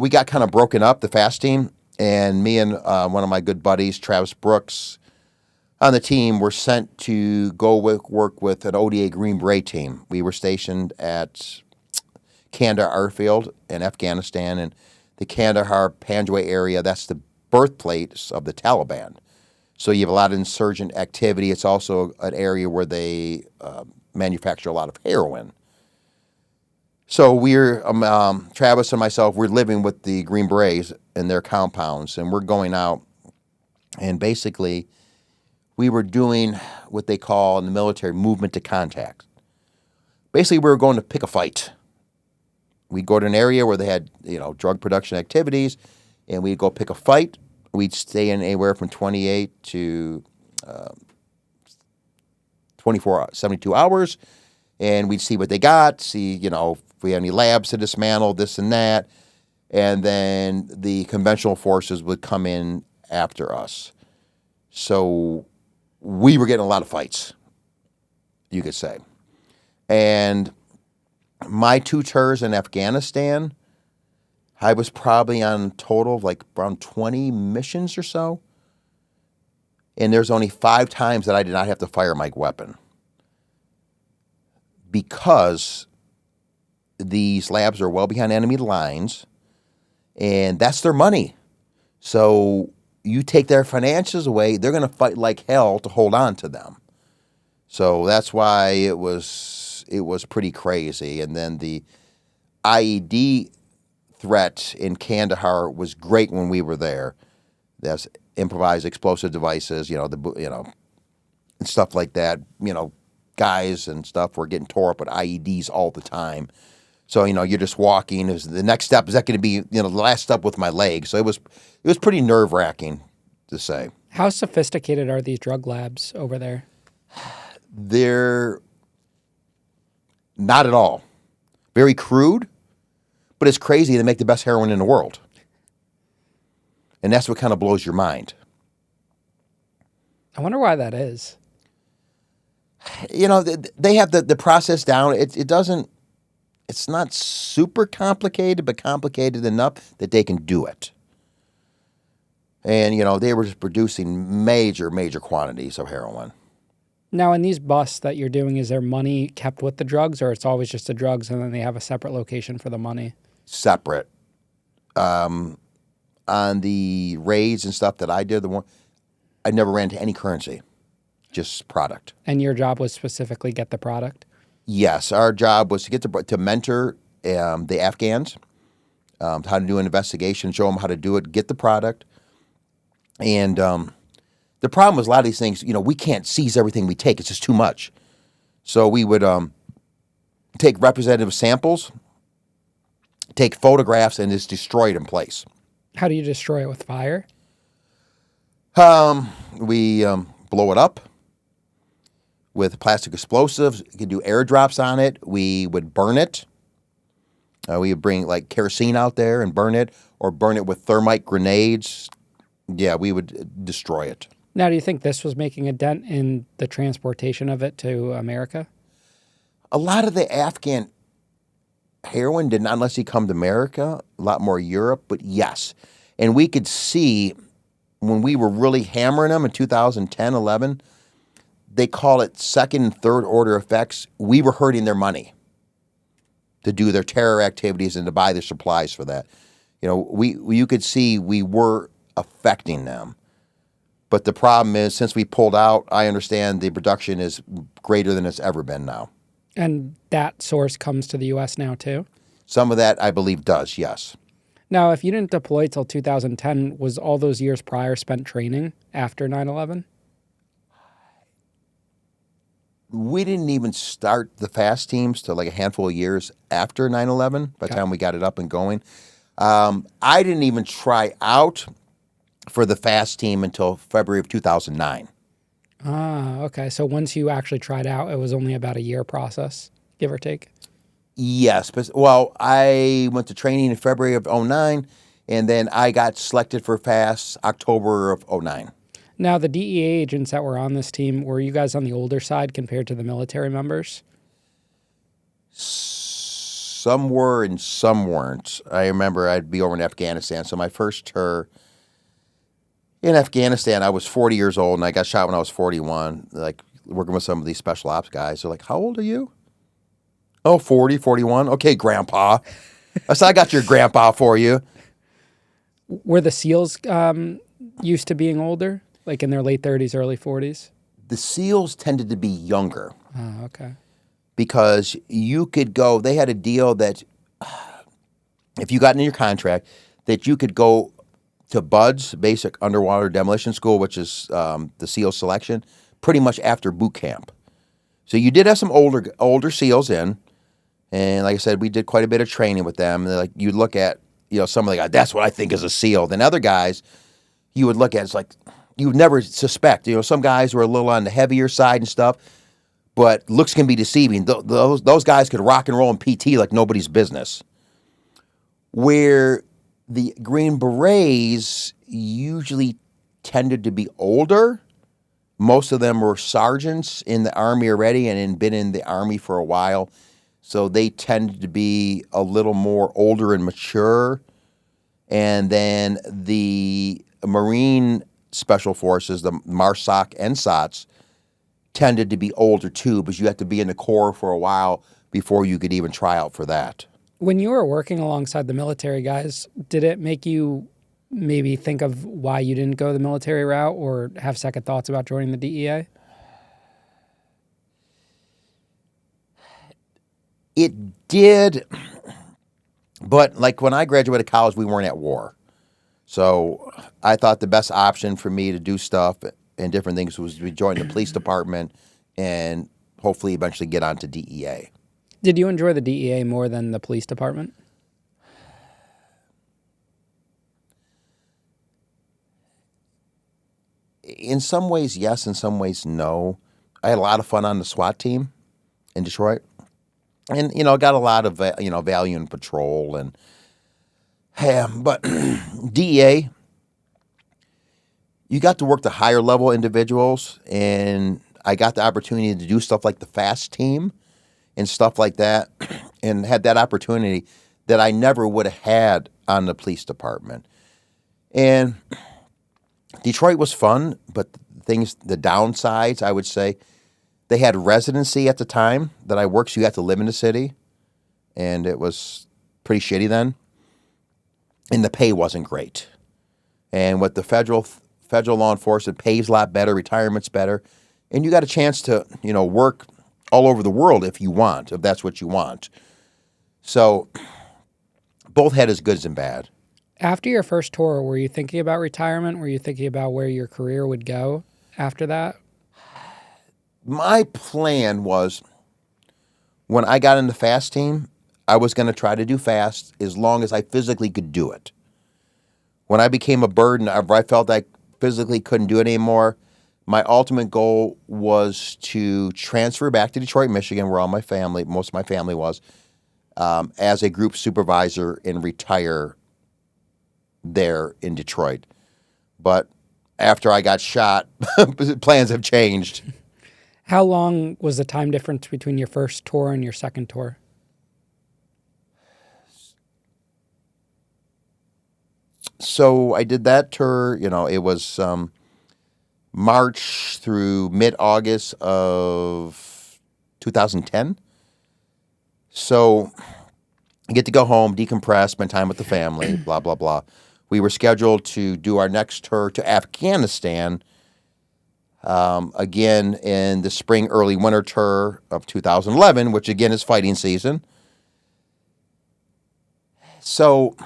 we got kind of broken up, the FAST team, and me and one of my good buddies, Travis Brooks, on the team were sent to go work with an ODA Green Beret team. We were stationed at Kandahar Airfield in Afghanistan, and the Kandahar Panjwai area, that's the birthplace of the Taliban. So you have a lot of insurgent activity. It's also an area where they manufacture a lot of heroin. So we're, Travis and myself, we're living with the Green Berets in their compounds, and we're going out, and basically we were doing what they call in the military movement to contact. Basically, we were going to pick a fight. We'd go to an area where they had, you know, drug production activities, and we'd go pick a fight. We'd stay in anywhere from 28 to 72 hours, and we'd see what they got, see, you know, if we had any labs to dismantle, this and that, and then the conventional forces would come in after us. So we were getting a lot of fights, you could say. And my 2 tours in Afghanistan, I was probably on total of like around 20 missions or so. And there's only 5 times that I did not have to fire my weapon. Because these labs are well behind enemy lines, and that's their money. So you take their financials away, they're going to fight like hell to hold on to them. So that's why it was pretty crazy. And then the IED threat in Kandahar was great when we were there. That's improvised explosive devices, and stuff like that. You know, guys and stuff were getting tore up with IEDs all the time. So, you're just walking. The next step, is that going to be, the last step with my leg? So it was pretty nerve-wracking to say. How sophisticated are these drug labs over there? They're not at all. Very crude, but it's crazy. They make the best heroin in the world. And that's what kind of blows your mind. I wonder why that is. They have the process down. It's not super complicated, but complicated enough that they can do it. And, they were just producing major, major quantities of heroin. Now, in these busts that you're doing, is there money kept with the drugs, or it's always just the drugs and then they have a separate location for the money? Separate. On the raids and stuff that I did, I never ran to any currency, just product. And your job was specifically get the product? Yes, our job was to mentor the Afghans, how to do an investigation, show them how to do it, get the product. And the problem was a lot of these things, we can't seize everything we take. It's just too much. So we would take representative samples, take photographs, and just destroy it in place. How do you destroy it, with fire? We blow it up with plastic explosives. You could do airdrops on it. We would burn it. We would bring like kerosene out there and burn it, or burn it with thermite grenades. Yeah, we would destroy it. Now, do you think this was making a dent in the transportation of it to America? A lot of the Afghan heroin did not unless he come to America, a lot more Europe, but yes. And we could see when we were really hammering them in 2010, 11, they call it second and third order effects. We were hurting their money to do their terror activities and to buy their supplies for that. You could see we were affecting them. But the problem is, since we pulled out, I understand the production is greater than it's ever been now. And that source comes to the U.S. now, too? Some of that, I believe, does, yes. Now, if you didn't deploy till 2010, was all those years prior spent training after 9/11? We didn't even start the FAST teams till like a handful of years after 9/11, by the time we got it up and going. I didn't even try out for the FAST team until February of 2009. Ah, okay. So once you actually tried out, it was only about a year process, give or take? Yes. I went to training in February of 09, and then I got selected for FAST October of 09. Now, the DEA agents that were on this team, were you guys on the older side compared to the military members? Some were and some weren't. I remember I'd be over in Afghanistan. So my first tour in Afghanistan, I was 40 years old, and I got shot when I was 41, like working with some of these special ops guys. They're like, how old are you? Oh, 40, 41. Okay, grandpa. I said, I got your grandpa for you. Were the SEALs used to being older, like in their late 30s, early 40s? The SEALs tended to be younger. Oh, okay. Because you could go, they had a deal that if you got in your contract, that you could go to BUDS, Basic Underwater Demolition School, which is the SEAL selection, pretty much after boot camp. So you did have some older SEALs in, and like I said, we did quite a bit of training with them. And like you'd look at, some of the guys, that's what I think is a SEAL. Then other guys, you would look at, it's like you would never suspect. Some guys were a little on the heavier side and stuff, but looks can be deceiving. Those guys could rock and roll in PT like nobody's business. Where the Green Berets usually tended to be older. Most of them were sergeants in the Army already and had been in the Army for a while. So they tended to be a little more older and mature. And then the Marine Special Forces, the MARSOC and SOTs, tended to be older too, because you have to be in the Corps for a while before you could even try out for that. When you were working alongside the military guys, did it make you maybe think of why you didn't go the military route or have second thoughts about joining the DEA? It did, but like when I graduated college, we weren't at war. So I thought the best option for me to do stuff and different things was to join the police department and hopefully eventually get onto DEA. Did you enjoy the DEA more than the police department? In some ways, yes. In some ways, no. I had a lot of fun on the SWAT team in Detroit. And, got a lot of, value in patrol. But DEA, you got to work the higher level individuals. And I got the opportunity to do stuff like the FAST team and stuff like that. And had that opportunity that I never would have had on the police department. And Detroit was fun, but the downsides, I would say, they had residency at the time that I worked, so you had to live in the city, and it was pretty shitty then. And the pay wasn't great. And with the federal law enforcement, pays a lot better, retirement's better, and you got a chance to, work all over the world if that's what you want. So both had its goods and bad. After your first tour, were you thinking about retirement? Were you thinking about where your career would go after that? My plan was, when I got in the FAST team, I was going to try to do FAST as long as I physically could do it. When I became a burden, I felt I physically couldn't do it anymore, my ultimate goal was to transfer back to Detroit, Michigan, where most of my family was, as a group supervisor and retire there in Detroit. But after I got shot, plans have changed. How long was the time difference between your first tour and your second tour? So I did that tour. It was March through mid-August of 2010. So I get to go home, decompress, spend time with the family, blah, blah, blah. We were scheduled to do our next tour to Afghanistan again in the spring, early winter tour of 2011, which again is fighting season. So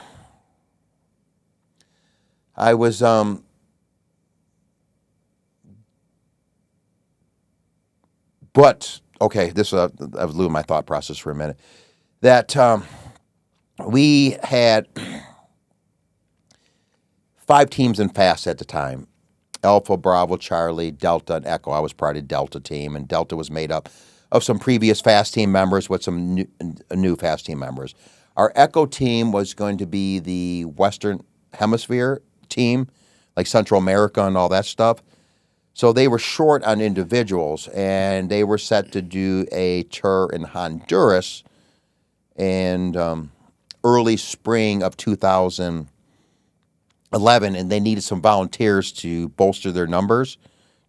I was but okay, this I was losing my thought process for a minute. That we had 5 teams in FAST at the time: Alpha, Bravo, Charlie, Delta, and Echo. I was part of Delta team, and Delta was made up of some previous FAST team members with some new FAST team members. Our Echo team was going to be the Western Hemisphere team, like Central America and all that stuff. So they were short on individuals, and they were set to do a tour in Honduras in early spring of 2011, and they needed some volunteers to bolster their numbers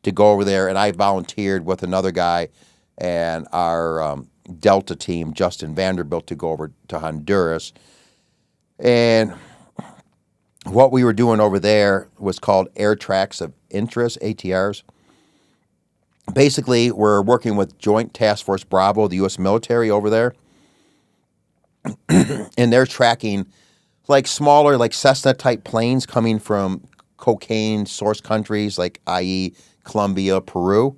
to go over there. And I volunteered with another guy and our Delta team, Justin Vanderbilt, to go over to Honduras. And what we were doing over there was called Air Tracks of Interest, ATRs. Basically, we're working with Joint Task Force Bravo, the U.S. military over there, and they're tracking like smaller, like Cessna-type planes coming from cocaine source countries, like i.e. Colombia, Peru,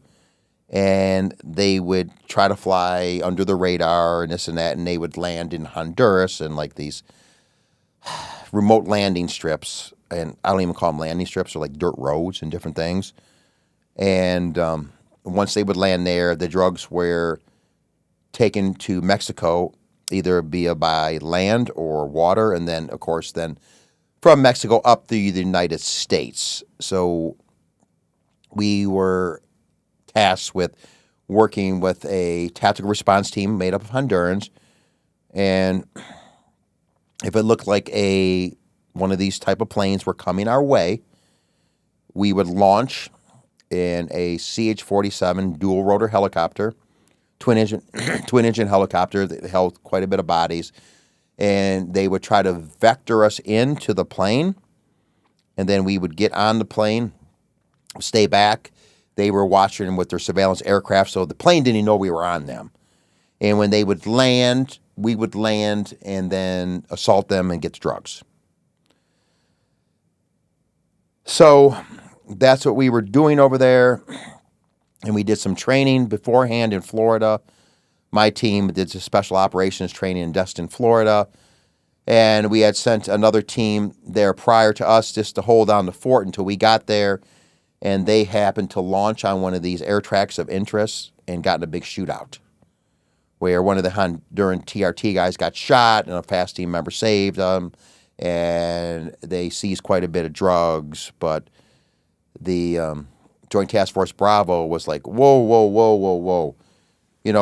and they would try to fly under the radar and this and that, and they would land in Honduras and like these remote landing strips, and I don't even call them landing strips, they're like dirt roads and different things. And once they would land there, the drugs were taken to Mexico, either by land or water, and then, of course, then from Mexico up through the United States. So we were tasked with working with a tactical response team made up of Hondurans, and if it looked like one of these type of planes were coming our way, we would launch in a CH-47 dual rotor helicopter, twin engine helicopter that held quite a bit of bodies, and they would try to vector us into the plane, and then we would get on the plane, stay back. They were watching with their surveillance aircraft, so the plane didn't even know we were on them. And when they would land, we would land and then assault them and get the drugs. So that's what we were doing over there. And we did some training beforehand in Florida. My team did some special operations training in Destin, Florida. And we had sent another team there prior to us just to hold down the fort until we got there. And they happened to launch on one of these air tracks of interest and got in a big shootout, where one of the Honduran TRT guys got shot and a FAST team member saved them, and they seized quite a bit of drugs. But the Joint Task Force Bravo was like, whoa, whoa, whoa, whoa, whoa.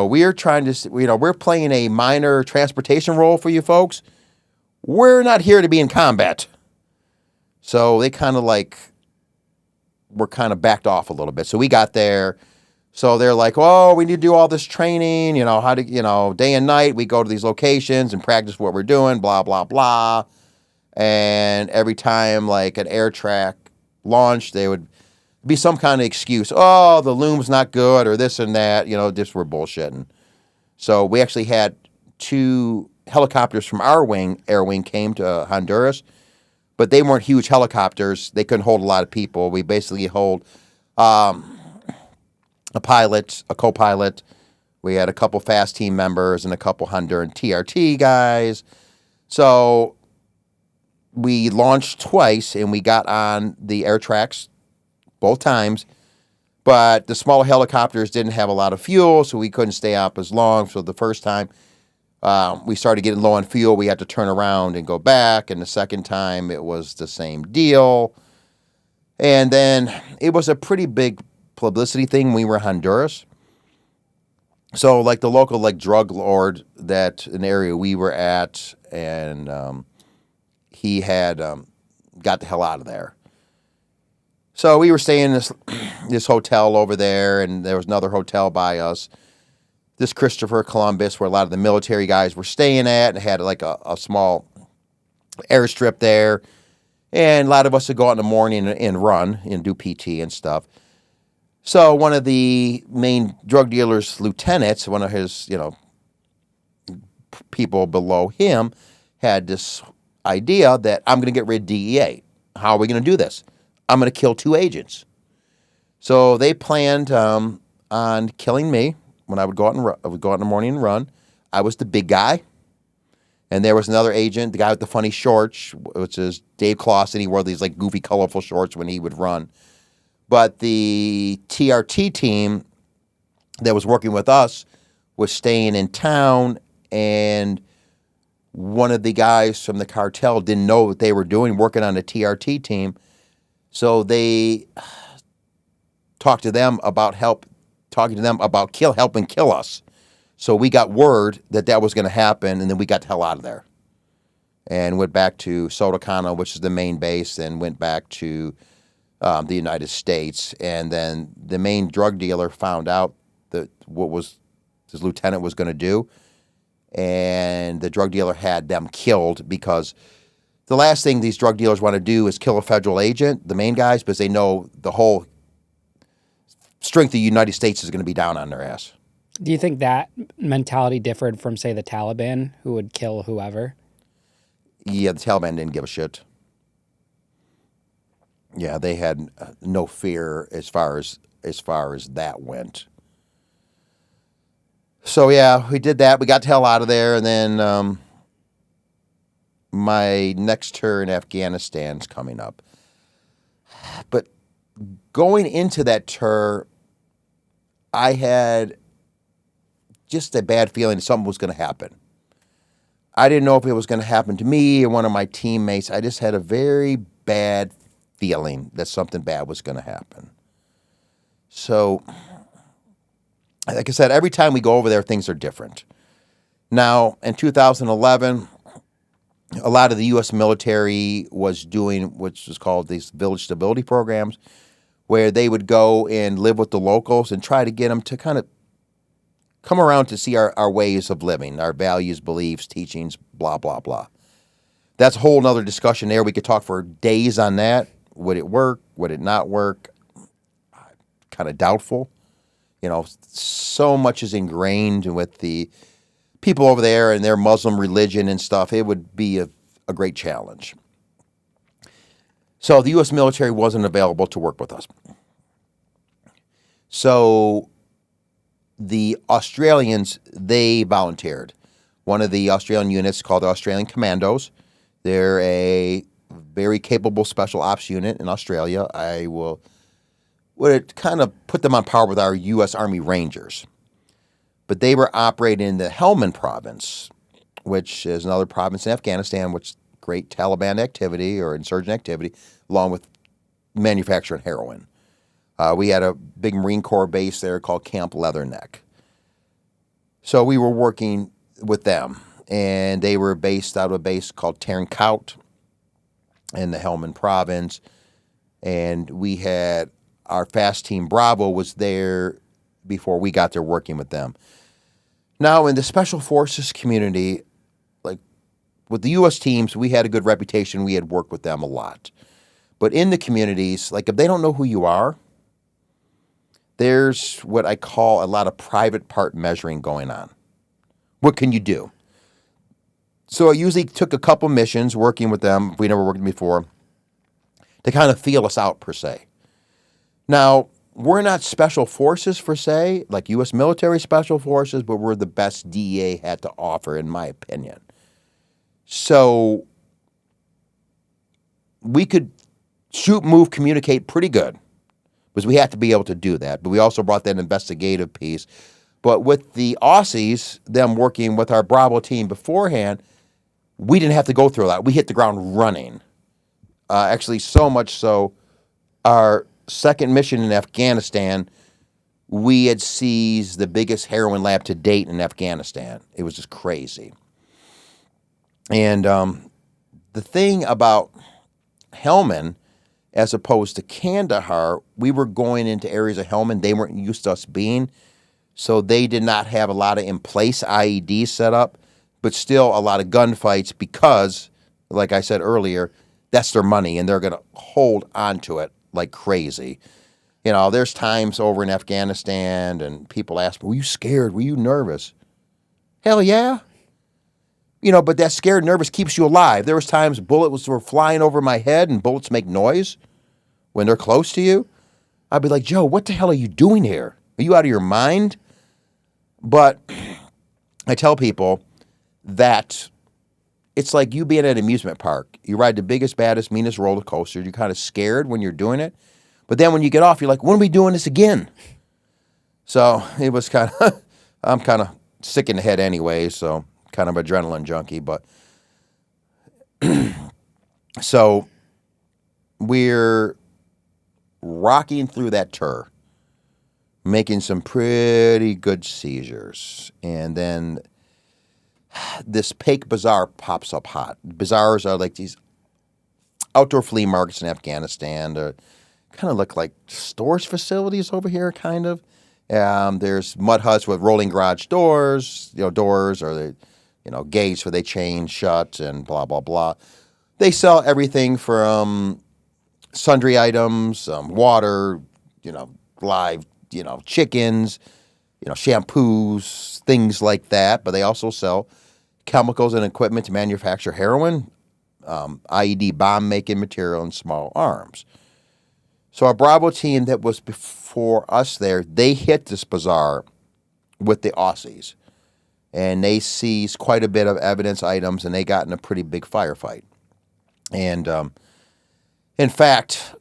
We're trying to, we're playing a minor transportation role for you folks. We're not here to be in combat. So they kind of were kind of backed off a little bit. So we got there. So they're like, oh, we need to do all this training, how to, day and night, we go to these locations and practice what we're doing, blah, blah, blah. And every time like an air track launched, there would be some kind of excuse. Oh, the loom's not good or this and that, just we're bullshitting. So we actually had 2 helicopters from our air wing came to Honduras, but they weren't huge helicopters. They couldn't hold a lot of people. We basically hold a pilot, a co-pilot. We had a couple FAST team members and a couple Honduran TRT guys. So we launched twice, and we got on the air tracks both times. But the smaller helicopters didn't have a lot of fuel, so we couldn't stay up as long. So the first time we started getting low on fuel, we had to turn around and go back. And the second time, it was the same deal. And then it was a pretty big publicity thing when we were in Honduras. So like the local drug lord that an area we were at, and he had got the hell out of there. So we were staying in this hotel over there, and there was another hotel by us. This Christopher Columbus, where a lot of the military guys were staying at, and had like a small airstrip there. And a lot of us would go out in the morning and run and do PT and stuff. So one of the main drug dealer's lieutenants, one of his, people below him, had this idea that I'm going to get rid of DEA. How are we going to do this? I'm going to kill 2 agents. So they planned on killing me when I would go out in the morning and run. I was the big guy. And there was another agent, the guy with the funny shorts, which is Dave Clawson. He wore these like goofy, colorful shorts when he would run. But the TRT team that was working with us was staying in town, and one of the guys from the cartel didn't know what they were doing, working on the TRT team. So they talked to them about helping kill us. So we got word that was going to happen, and then we got the hell out of there and went back to Sotocano, which is the main base, and went back to the United States. And then the main drug dealer found out that what his lieutenant was going to do, and the drug dealer had them killed, because the last thing these drug dealers want to do is kill a federal agent, the main guys, because they know the whole strength of the United States is going to be down on their ass. Do you think that mentality differed from, say, the Taliban, who would kill whoever? Yeah, the Taliban didn't give a shit. Yeah, they had no fear as far as that went. So yeah, we did that. We got the hell out of there, and then my next tour in Afghanistan's coming up. But going into that tour, I had just a bad feeling that something was going to happen. I didn't know if it was going to happen to me or one of my teammates. I just had a very bad feeling that something bad was going to happen. So, like I said, every time we go over there, things are different. Now, in 2011, a lot of the U.S. military was doing which was called these village stability programs, where they would go and live with the locals and try to get them to kind of come around to see our ways of living, our values, beliefs, teachings, blah, blah, blah. That's a whole nother discussion there. We could talk for days on that. Would it work? Would it not work? Kind of doubtful. So much is ingrained with the people over there and their Muslim religion and stuff. It would be a great challenge. So the U.S. military wasn't available to work with us. So the Australians, they volunteered. One of the Australian units called the Australian Commandos. They're a very capable special ops unit in Australia. I would kind of put them on par with our U.S. Army Rangers. But they were operating in the Helmand province, which is another province in Afghanistan, which great Taliban activity or insurgent activity, along with manufacturing heroin. We had a big Marine Corps base there called Camp Leatherneck. So we were working with them, and they were based out of a base called Ternkout in the Helmand province. And we had our FAST Team Bravo was there before we got there working with them. Now, in the Special Forces community, like with the U.S. teams, we had a good reputation. We had worked with them a lot. But in the communities, like if they don't know who you are, there's what I call a lot of private part measuring going on. What can you do? So I usually took a couple missions working with them, if we never worked before, to kind of feel us out, per se. Now, we're not special forces, per se, like U.S. military special forces, but we're the best DEA had to offer, in my opinion. So we could shoot, move, communicate pretty good, because we had to be able to do that. But we also brought that investigative piece. But with the Aussies, them working with our Bravo team beforehand, we didn't have to go through that. We hit the ground running. Actually, so much so, our second mission in Afghanistan, we had seized the biggest heroin lab to date in Afghanistan. It was just crazy. And the thing about Helmand, as opposed to Kandahar, we were going into areas of Helmand they weren't used to us being. So they did not have a lot of in-place IEDs set up, but still a lot of gunfights because, like I said earlier, that's their money, and they're going to hold on to it like crazy. You know, there's times over in Afghanistan, and people ask me, were you scared? Were you nervous? Hell yeah. You know, but that scared, nervous keeps you alive. There was times bullets were flying over my head, and bullets make noise when they're close to you. I'd be like, Joe, what the hell are you doing here? Are you out of your mind? But I tell people that it's like you being at an amusement park. You ride the biggest, baddest, meanest roller coaster. You're kind of scared when you're doing it. But then when you get off, you're like, when are we doing this again? So it was kind of, I'm kind of sick in the head anyway, so kind of adrenaline junkie. But so we're rocking through that tour, making some pretty good seizures. And then this Paik Bazaar pops up hot. Bazaars are like these outdoor flea markets in Afghanistan. They kind of look like storage facilities over here, kind of. There's mud huts with rolling garage doors, doors or the, gates where they chain shut and blah, blah, blah. They sell everything from sundry items, water, live, chickens, shampoos, things like that. But they also sell chemicals and equipment to manufacture heroin, IED bomb-making material, and small arms. So our Bravo team that was before us there, they hit this bazaar with the Aussies. And they seized quite a bit of evidence items, and they got in a pretty big firefight. And in fact,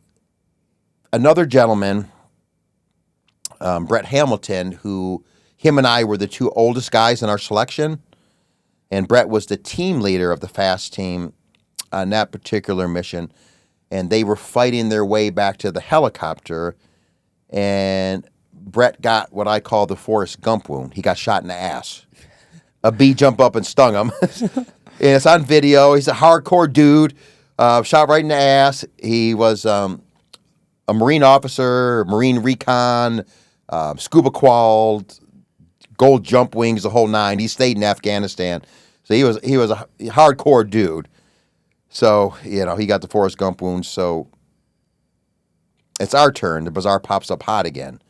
another gentleman, Brett Hamilton, him and I were the two oldest guys in our selection, and Brett was the team leader of the FAST team on that particular mission, and they were fighting their way back to the helicopter, and Brett got what I call the Forrest Gump wound. He got shot in the ass. A bee jumped up and stung him. And it's on video. He's a hardcore dude, shot right in the ass. He was a Marine officer, Marine recon, scuba qualled, gold jump wings, the whole nine. He stayed in Afghanistan. So he was a hardcore dude. So, he got the Forrest Gump wound. So it's our turn. The bazaar pops up hot again.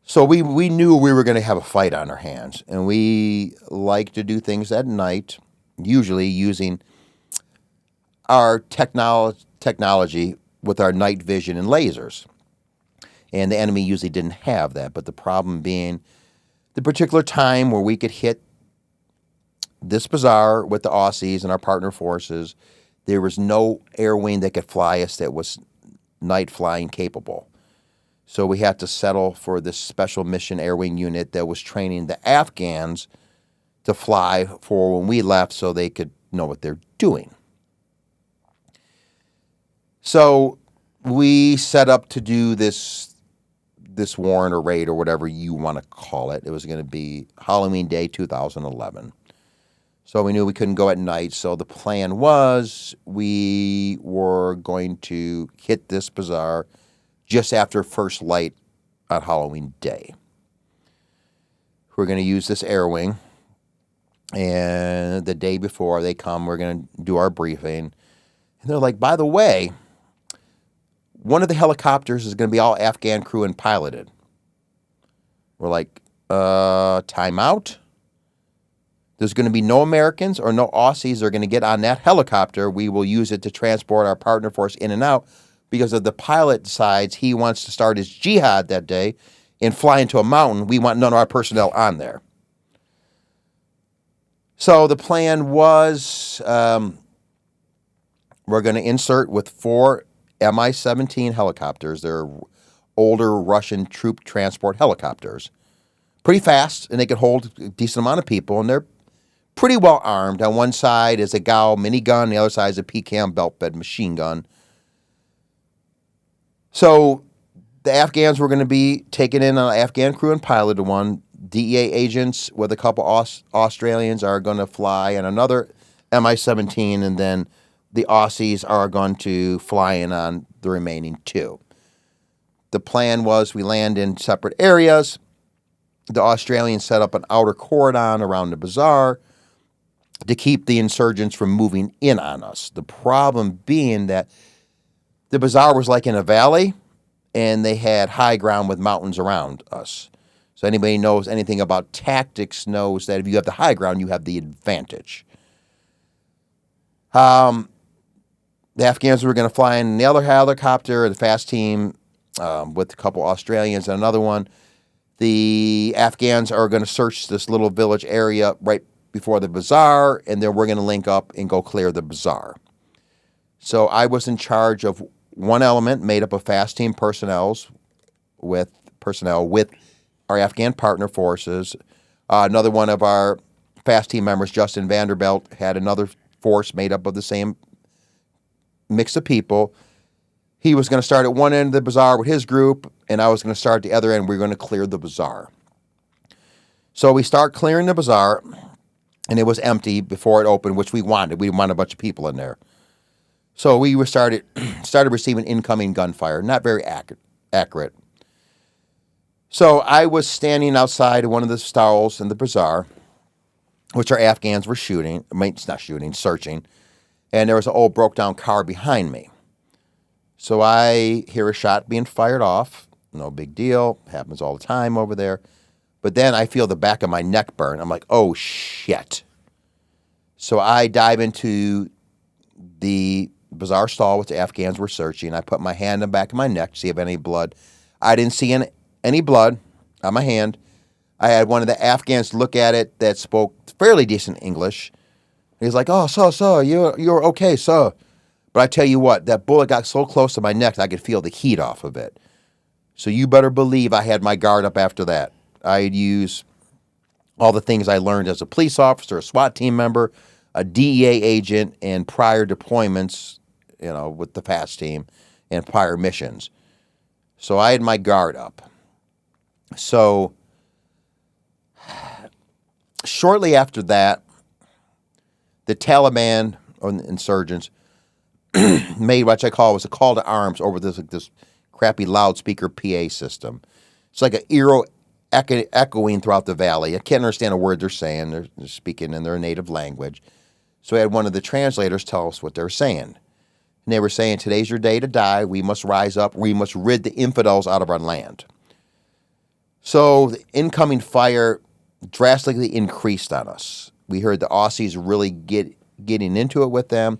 So we knew we were going to have a fight on our hands. And we like to do things at night, usually using our technology with our night vision and lasers. And the enemy usually didn't have that. But the problem being the particular time where we could hit this bazaar with the Aussies and our partner forces, there was no air wing that could fly us that was night flying capable. So we had to settle for this special mission air wing unit that was training the Afghans to fly for when we left so they could know what they're doing. So we set up to do this warrant or raid or whatever you want to call it. It was going to be Halloween Day 2011. So we knew we couldn't go at night. So the plan was we were going to hit this bazaar just after first light on Halloween Day. We're going to use this air wing. And the day before they come, we're going to do our briefing. And they're like, by the way, one of the helicopters is going to be all Afghan crew and piloted. We're like, time out? There's going to be no Americans or no Aussies that are going to get on that helicopter. We will use it to transport our partner force in and out because if the pilot decides he wants to start his jihad that day and fly into a mountain, we want none of our personnel on there. So the plan was we're going to insert with 4 Mi-17 helicopters. They're older Russian troop transport helicopters. Pretty fast, and they can hold a decent amount of people, and they're pretty well armed. On one side is a Gao minigun, the other side is a PCAM belt-fed machine gun. So the Afghans were going to be taken in on an Afghan crew and piloted one. DEA agents with a couple Australians are going to fly on another Mi-17, and then the Aussies are going to fly in on the remaining 2. The plan was we land in separate areas. The Australians set up an outer cordon around the bazaar to keep the insurgents from moving in on us. The problem being that the bazaar was like in a valley, and they had high ground with mountains around us. So anybody knows anything about tactics knows that if you have the high ground, you have the advantage. The Afghans were going to fly in the other helicopter, the fast team, with a couple Australians and another one. The Afghans are going to search this little village area right before the bazaar, and then we're going to link up and go clear the bazaar. So I was in charge of one element made up of fast team personnel with our Afghan partner forces. Another one of our fast team members, Justin Vanderbilt, had another force made up of the same mix of people. He was going to start at one end of the bazaar with his group, and I was going to start at the other end. We were going to clear the bazaar. So we start clearing the bazaar, and it was empty before it opened, which we wanted. We wanted a bunch of people in there. So we started receiving incoming gunfire, not very accurate. So I was standing outside of one of the stalls in the bazaar, which our Afghans were searching, and there was an old broke-down car behind me. So I hear a shot being fired off. No big deal. Happens all the time over there. But then I feel the back of my neck burn. I'm like, oh, shit. So I dive into the bazaar stall which the Afghans were searching. I put my hand in the back of my neck to see if any blood. I didn't see any blood on my hand. I had one of the Afghans look at it that spoke fairly decent English. He's like, oh, sir, you're okay, sir. But I tell you what, that bullet got so close to my neck that I could feel the heat off of it. So you better believe I had my guard up after that. I'd use all the things I learned as a police officer, a SWAT team member, a DEA agent, and prior deployments, with the FAST team and prior missions. So I had my guard up. So shortly after that, the Taliban, or the insurgents, made what I call was a call to arms over this crappy loudspeaker PA system. It's like an ear echoing throughout the valley. I can't understand a word they're saying. They're speaking in their native language. So I had one of the translators tell us what they were saying. And they were saying, today's your day to die. We must rise up. We must rid the infidels out of our land. So the incoming fire drastically increased on us. We heard the Aussies really getting into it with them.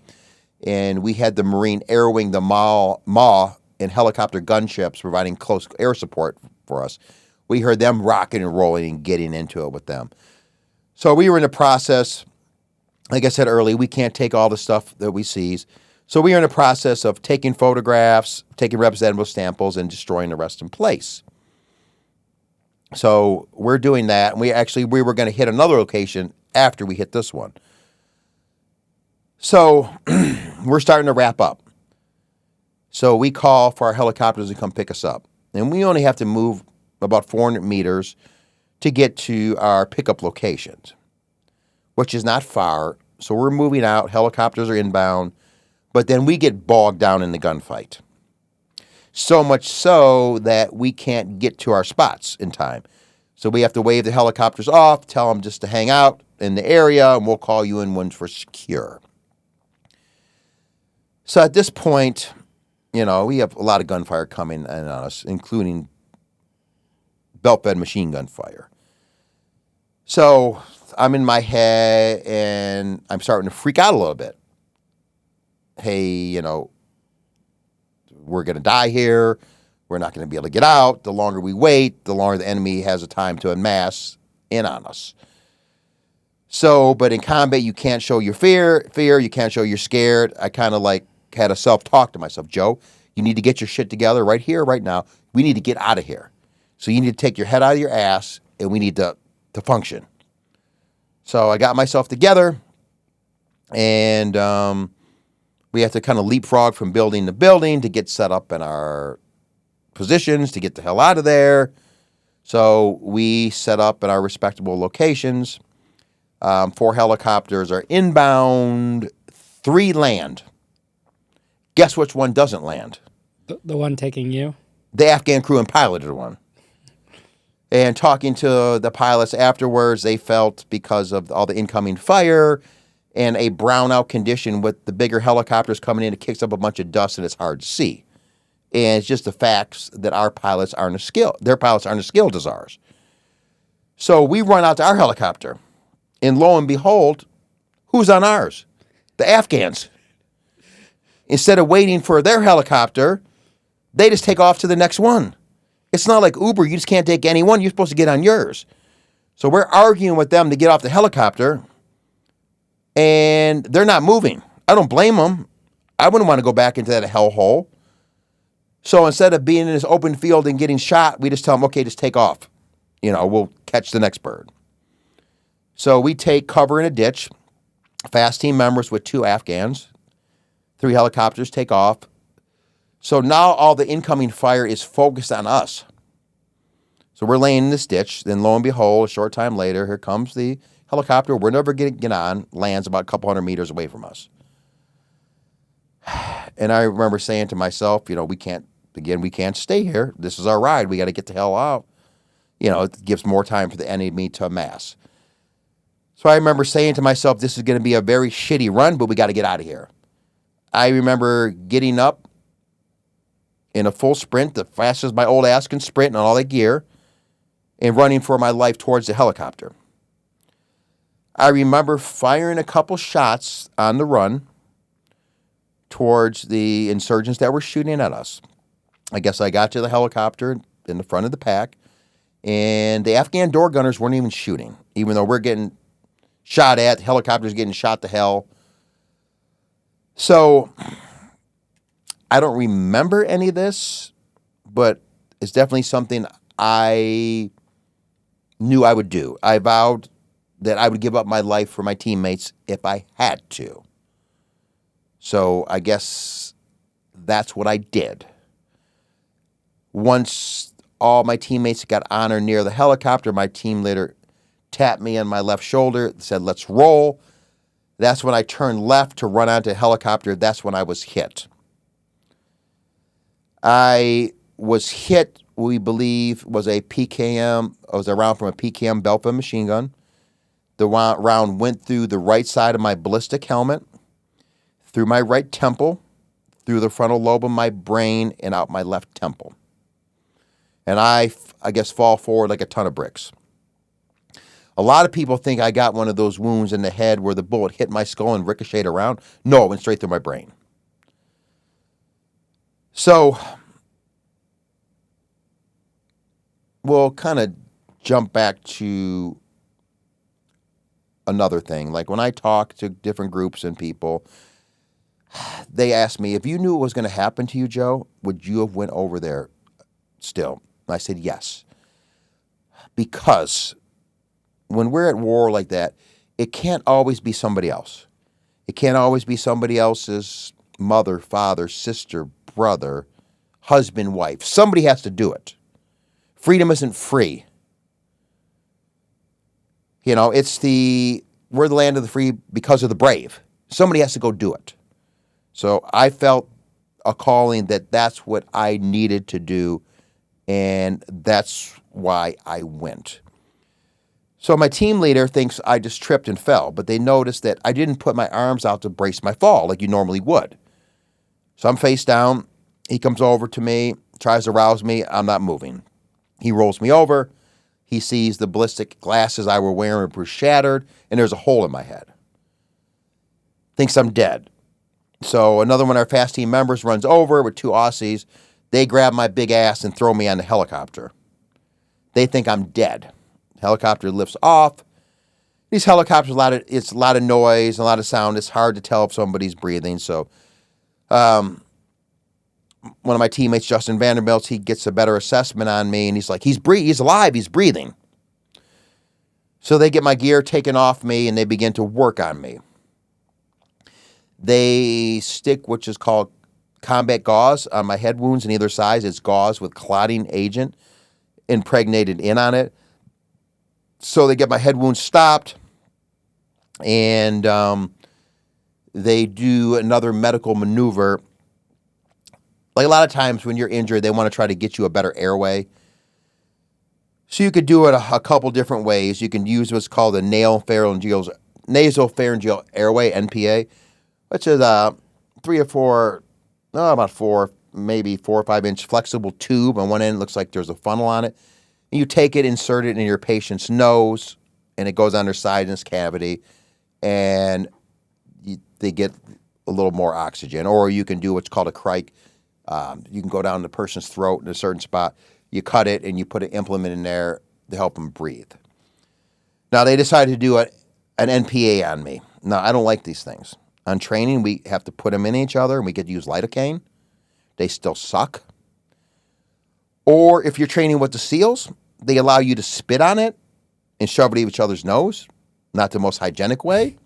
And we had the Marine Air Wing, the MAW, and helicopter gunships providing close air support for us. We heard them rocking and rolling and getting into it with them. So we were in the process, like I said earlier, we can't take all the stuff that we seize. So we are in the process of taking photographs, taking representative samples, and destroying the rest in place. So we're doing that. And we were going to hit another location after we hit this one. So we're starting to wrap up. So we call for our helicopters to come pick us up. And we only have to move about 400 meters to get to our pickup locations, which is not far. So we're moving out. Helicopters are inbound. But then we get bogged down in the gunfight. So much so that we can't get to our spots in time. So we have to wave the helicopters off, tell them just to hang out in the area, and we'll call you in once we're secure. So at this point, we have a lot of gunfire coming in on us, including belt-fed machine gun fire. So I'm in my head, and I'm starting to freak out a little bit. Hey, we're going to die here. We're not going to be able to get out. The longer we wait, the longer the enemy has a time to amass in on us. So, but in combat, you can't show your fear. You can't show you're scared. I kind of had a self-talk to myself. Joe, you need to get your shit together right here, right now. We need to get out of here. So you need to take your head out of your ass, and we need to function. So I got myself together, and we have to kind of leapfrog from building to building to get set up in our positions to get the hell out of there. So we set up at our respectable locations. 4 helicopters are inbound, 3 land. Guess which one doesn't land? The one taking you? The Afghan crew and piloted one. And talking to the pilots afterwards, they felt because of all the incoming fire and a brownout condition with the bigger helicopters coming in, it kicks up a bunch of dust and it's hard to see. And it's just the facts that their pilots aren't as skilled as ours. So we run out to our helicopter, and lo and behold, who's on ours? The Afghans. Instead of waiting for their helicopter, they just take off to the next one. It's not like Uber. You just can't take any one. You're supposed to get on yours. So we're arguing with them to get off the helicopter, and they're not moving. I don't blame them. I wouldn't want to go back into that hellhole. So instead of being in this open field and getting shot, we just tell them, okay, just take off. We'll catch the next bird. So we take cover in a ditch. FAST team members with 2 Afghans. 3 helicopters take off. So now all the incoming fire is focused on us. So we're laying in this ditch. Then lo and behold, a short time later, here comes the helicopter. We're never going to get on. Lands about a couple hundred meters away from us. And I remember saying to myself, we can't stay here. This is our ride. We got to get the hell out. It gives more time for the enemy to amass. So I remember saying to myself, this is going to be a very shitty run, but we got to get out of here. I remember getting up in a full sprint, the fastest my old ass can sprint and all that gear, and running for my life towards the helicopter. I remember firing a couple shots on the run towards the insurgents that were shooting at us. I guess I got to the helicopter in the front of the pack, and the Afghan door gunners weren't even shooting, even though we're getting shot at. The helicopter's getting shot to hell. So I don't remember any of this, but it's definitely something I knew I would do. I vowed that I would give up my life for my teammates if I had to. So I guess that's what I did. Once all my teammates got on or near the helicopter, my team leader tapped me on my left shoulder, said, let's roll. That's when I turned left to run onto a helicopter. That's when I was hit. I was hit, we believe, was a PKM. I was around from a PKM Belfa machine gun. The round went through the right side of my ballistic helmet, through my right temple, through the frontal lobe of my brain, and out my left temple. And I guess, fall forward like a ton of bricks. A lot of people think I got one of those wounds in the head where the bullet hit my skull and ricocheted around. No, it went straight through my brain. So we'll kind of jump back to another thing. Like when I talk to different groups and people, they ask me, if you knew what was going to happen to you, Joe, would you have went over there still? And I said, yes. Because when we're at war like that, it can't always be somebody else. It can't always be somebody else's mother, father, sister, brother, husband, wife. Somebody has to do it. Freedom isn't free. We're the land of the free because of the brave. Somebody has to go do it. So I felt a calling that's what I needed to do, and that's why I went. So my team leader thinks I just tripped and fell, but they noticed that I didn't put my arms out to brace my fall like you normally would. So I'm face down. He comes over to me, tries to rouse me. I'm not moving. He rolls me over. He sees the ballistic glasses I were wearing were shattered, and there's a hole in my head. Thinks I'm dead. So another one of our FAST team members runs over with 2 Aussies. They grab my big ass and throw me on the helicopter. They think I'm dead. Helicopter lifts off. These helicopters, it's a lot of noise, a lot of sound. It's hard to tell if somebody's breathing. So one of my teammates, Justin Vanderbilt, he gets a better assessment on me, and he's like, he's alive, he's breathing. So they get my gear taken off me, and they begin to work on me. They stick, which is called combat gauze, on my head wounds on either side. It's gauze with clotting agent impregnated in on it. So they get my head wounds stopped, and they do another medical maneuver Like a lot of times when you're injured, they want to try to get you a better airway. So you could do it a couple different ways. You can use what's called the nasopharyngeal airway, NPA, which is about four, maybe 4 or 5 inch flexible tube. On one end, it looks like there's a funnel on it. And you take it, insert it in your patient's nose, and it goes on their sinus cavity, and they get a little more oxygen. Or you can do what's called a crike. You can go down the person's throat in a certain spot. You cut it, and you put an implement in there to help them breathe. Now, they decided to do an NPA on me. Now, I don't like these things. On training, we have to put them in each other, and we get to use lidocaine. They still suck. Or if you're training with the SEALs, they allow you to spit on it and shove it in each other's nose. Not the most hygienic way.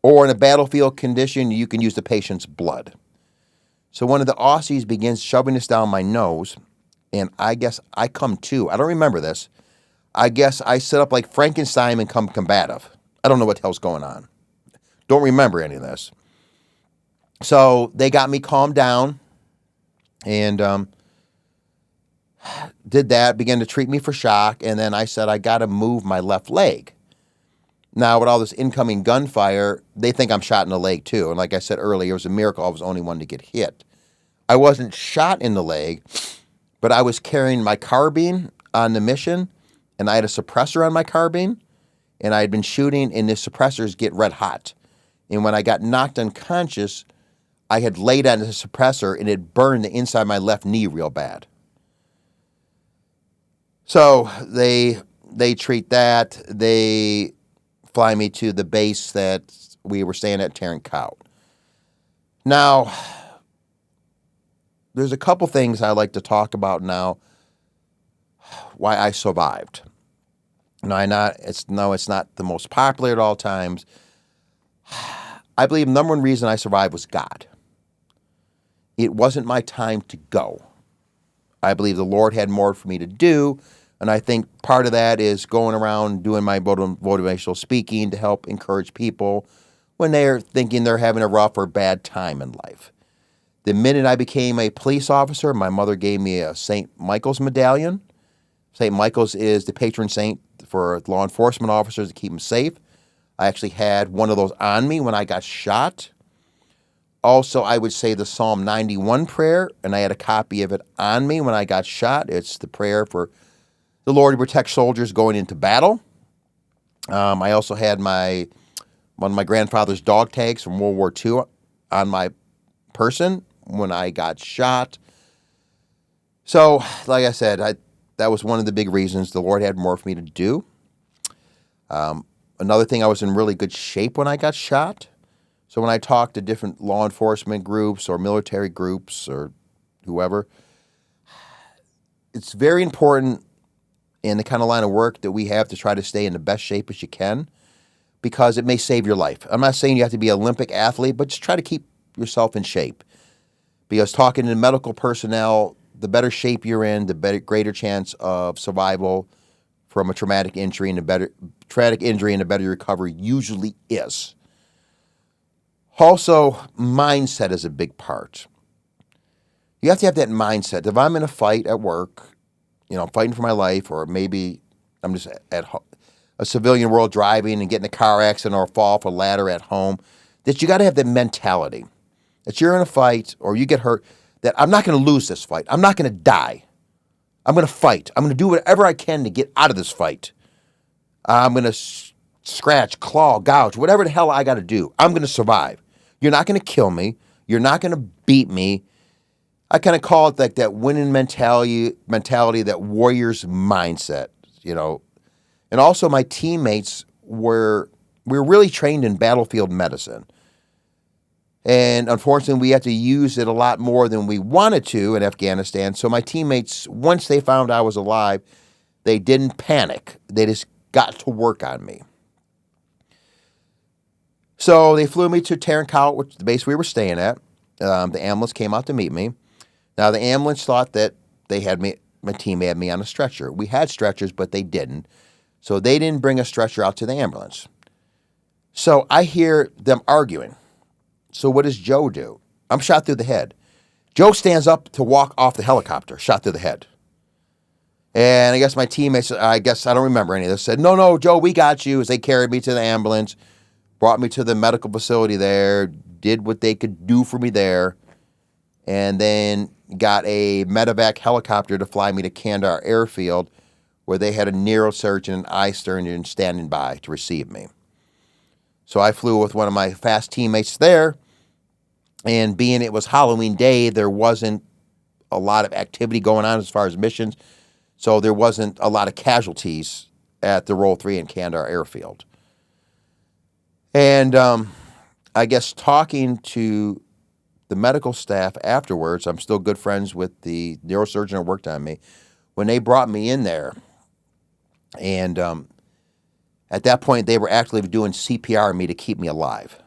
Or in a battlefield condition, you can use the patient's blood. So one of the Aussies begins shoving this down my nose, and I guess I come to. I don't remember this. I guess I sit up like Frankenstein and come combative. I don't know what the hell's going on. Don't remember any of this. So they got me calmed down and did that, began to treat me for shock, and then I said, I got to move my left leg. Now, with all this incoming gunfire, they think I'm shot in the leg, too. And like I said earlier, it was a miracle I was the only one to get hit. I wasn't shot in the leg, but I was carrying my carbine on the mission, and I had a suppressor on my carbine, and I had been shooting, and the suppressors get red hot. And when I got knocked unconscious, I had laid on the suppressor, and it burned the inside of my left knee real bad. So they treat that. They fly me to the base that we were staying at, Tarrant Cout. Now, there's a couple things I like to talk about now, why I survived. No, it's not the most popular at all times. I believe the number one reason I survived was God. It wasn't my time to go. I believe the Lord had more for me to do, and I think part of that is going around doing my motivational speaking to help encourage people when they're thinking they're having a rough or bad time in life. The minute I became a police officer, my mother gave me a St. Michael's medallion. St. Michael's is the patron saint for law enforcement officers to keep them safe. I actually had one of those on me when I got shot. Also, I would say the Psalm 91 prayer, and I had a copy of it on me when I got shot. It's the prayer for the Lord to protect soldiers going into battle. I also had one of my grandfather's dog tags from World War II on my person when I got shot. So, like I said, that was one of the big reasons the Lord had more for me to do. Another thing, I was in really good shape when I got shot. So when I talk to different law enforcement groups or military groups or whoever, it's very important in the kind of line of work that we have to try to stay in the best shape as you can, because it may save your life. I'm not saying you have to be an Olympic athlete, but just try to keep yourself in shape. Because talking to medical personnel, the better shape you're in, the greater chance of survival from a traumatic injury and a better recovery usually is. Also, mindset is a big part. You have to have that mindset. If I'm in a fight at work, I'm fighting for my life, or maybe I'm just at a civilian world driving and getting a car accident or fall off a ladder at home, that you got to have the mentality that you're in a fight or you get hurt, that I'm not going to lose this fight. I'm not going to die. I'm going to fight. I'm going to do whatever I can to get out of this fight. I'm going to scratch, claw, gouge, whatever the hell I got to do. I'm going to survive. You're not going to kill me. You're not going to beat me. I kind of call it like that winning mentality, that warrior's mindset, And also my teammates were really trained in battlefield medicine. And unfortunately, we had to use it a lot more than we wanted to in Afghanistan. So my teammates, once they found I was alive, they didn't panic. They just got to work on me. So they flew me to Tarrant Cout, which is the base we were staying at. The ambulance came out to meet me. Now, the ambulance thought that my team had me on a stretcher. We had stretchers, but they didn't. So they didn't bring a stretcher out to the ambulance. So I hear them arguing. So what does Joe do? I'm shot through the head. Joe stands up to walk off the helicopter, shot through the head. And I guess my teammates, I don't remember any of this, said, no, Joe, we got you, as they carried me to the ambulance, brought me to the medical facility there, did what they could do for me there, and then got a medevac helicopter to fly me to Kandahar Airfield, where they had a neurosurgeon and eye surgeon standing by to receive me. So I flew with one of my fast teammates there, and being it was Halloween Day, there wasn't a lot of activity going on as far as missions, so there wasn't a lot of casualties at the Roll 3 in Kandahar Airfield. And I guess talking to the medical staff afterwards, I'm still good friends with the neurosurgeon that worked on me. When they brought me in there, and at that point, they were actually doing CPR on me to keep me alive.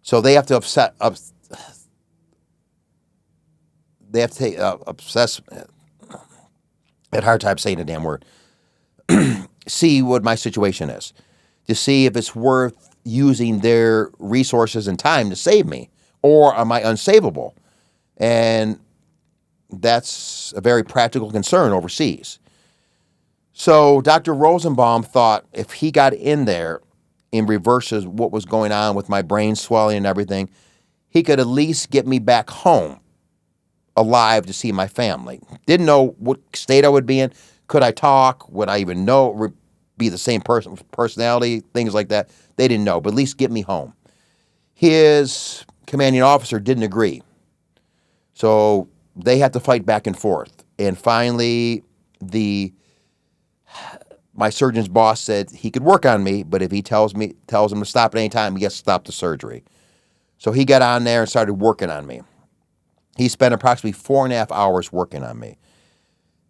So they have to obsess. I had a hard time saying the damn word. See what my situation is, to see if it's worth using their resources and time to save me, or am I unsavable? And that's a very practical concern overseas. So Dr. Rosenbaum thought if he got in there and reverses what was going on with my brain swelling and everything, he could at least get me back home alive to see my family. Didn't know what state I would be in. Could I talk? Would I even know? Be the same personality? Things like that. They didn't know, but at least get me home. His commanding officer didn't agree. So they had to fight back and forth. And finally, my surgeon's boss said he could work on me, but if he tells him to stop at any time, he has to stop the surgery. So he got on there and started working on me. He spent approximately 4.5 hours working on me.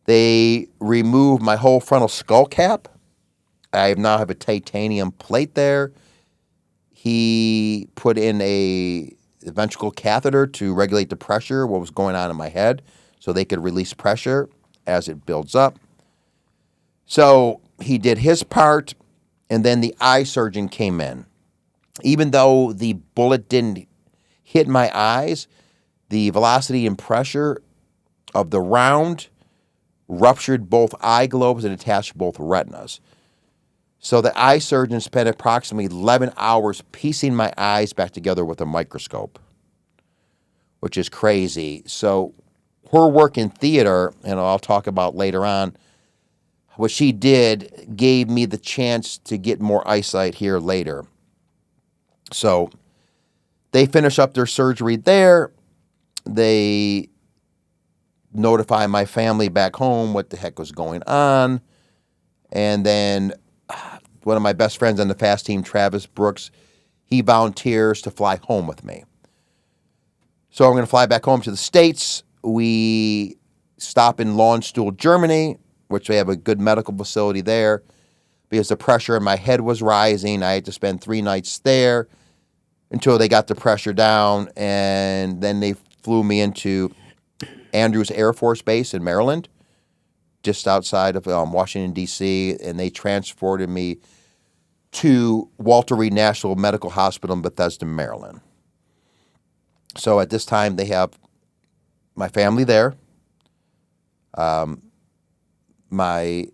They removed my whole frontal skull cap. I now have a titanium plate there. He put in a ventricle catheter to regulate the pressure, what was going on in my head, so they could release pressure as it builds up. So he did his part, and then the eye surgeon came in. Even though the bullet didn't hit my eyes, the velocity and pressure of the round ruptured both eye globes and attached both retinas. So the eye surgeon spent approximately 11 hours piecing my eyes back together with a microscope, which is crazy. So her work in theater, and I'll talk about later on, what she did gave me the chance to get more eyesight here later. So they finish up their surgery there. They notify my family back home what the heck was going on. And then one of my best friends on the FAST team, Travis Brooks, he volunteers to fly home with me. So I'm going to fly back home to the States. We stop in Launstuhl, Germany, which they have a good medical facility there. Because the pressure in my head was rising, I had to spend 3 nights there until they got the pressure down. And then they flew me into Andrews Air Force Base in Maryland, just outside of Washington, D.C., and they transported me to Walter Reed National Medical Hospital in Bethesda, Maryland. So at this time, they have my family there, my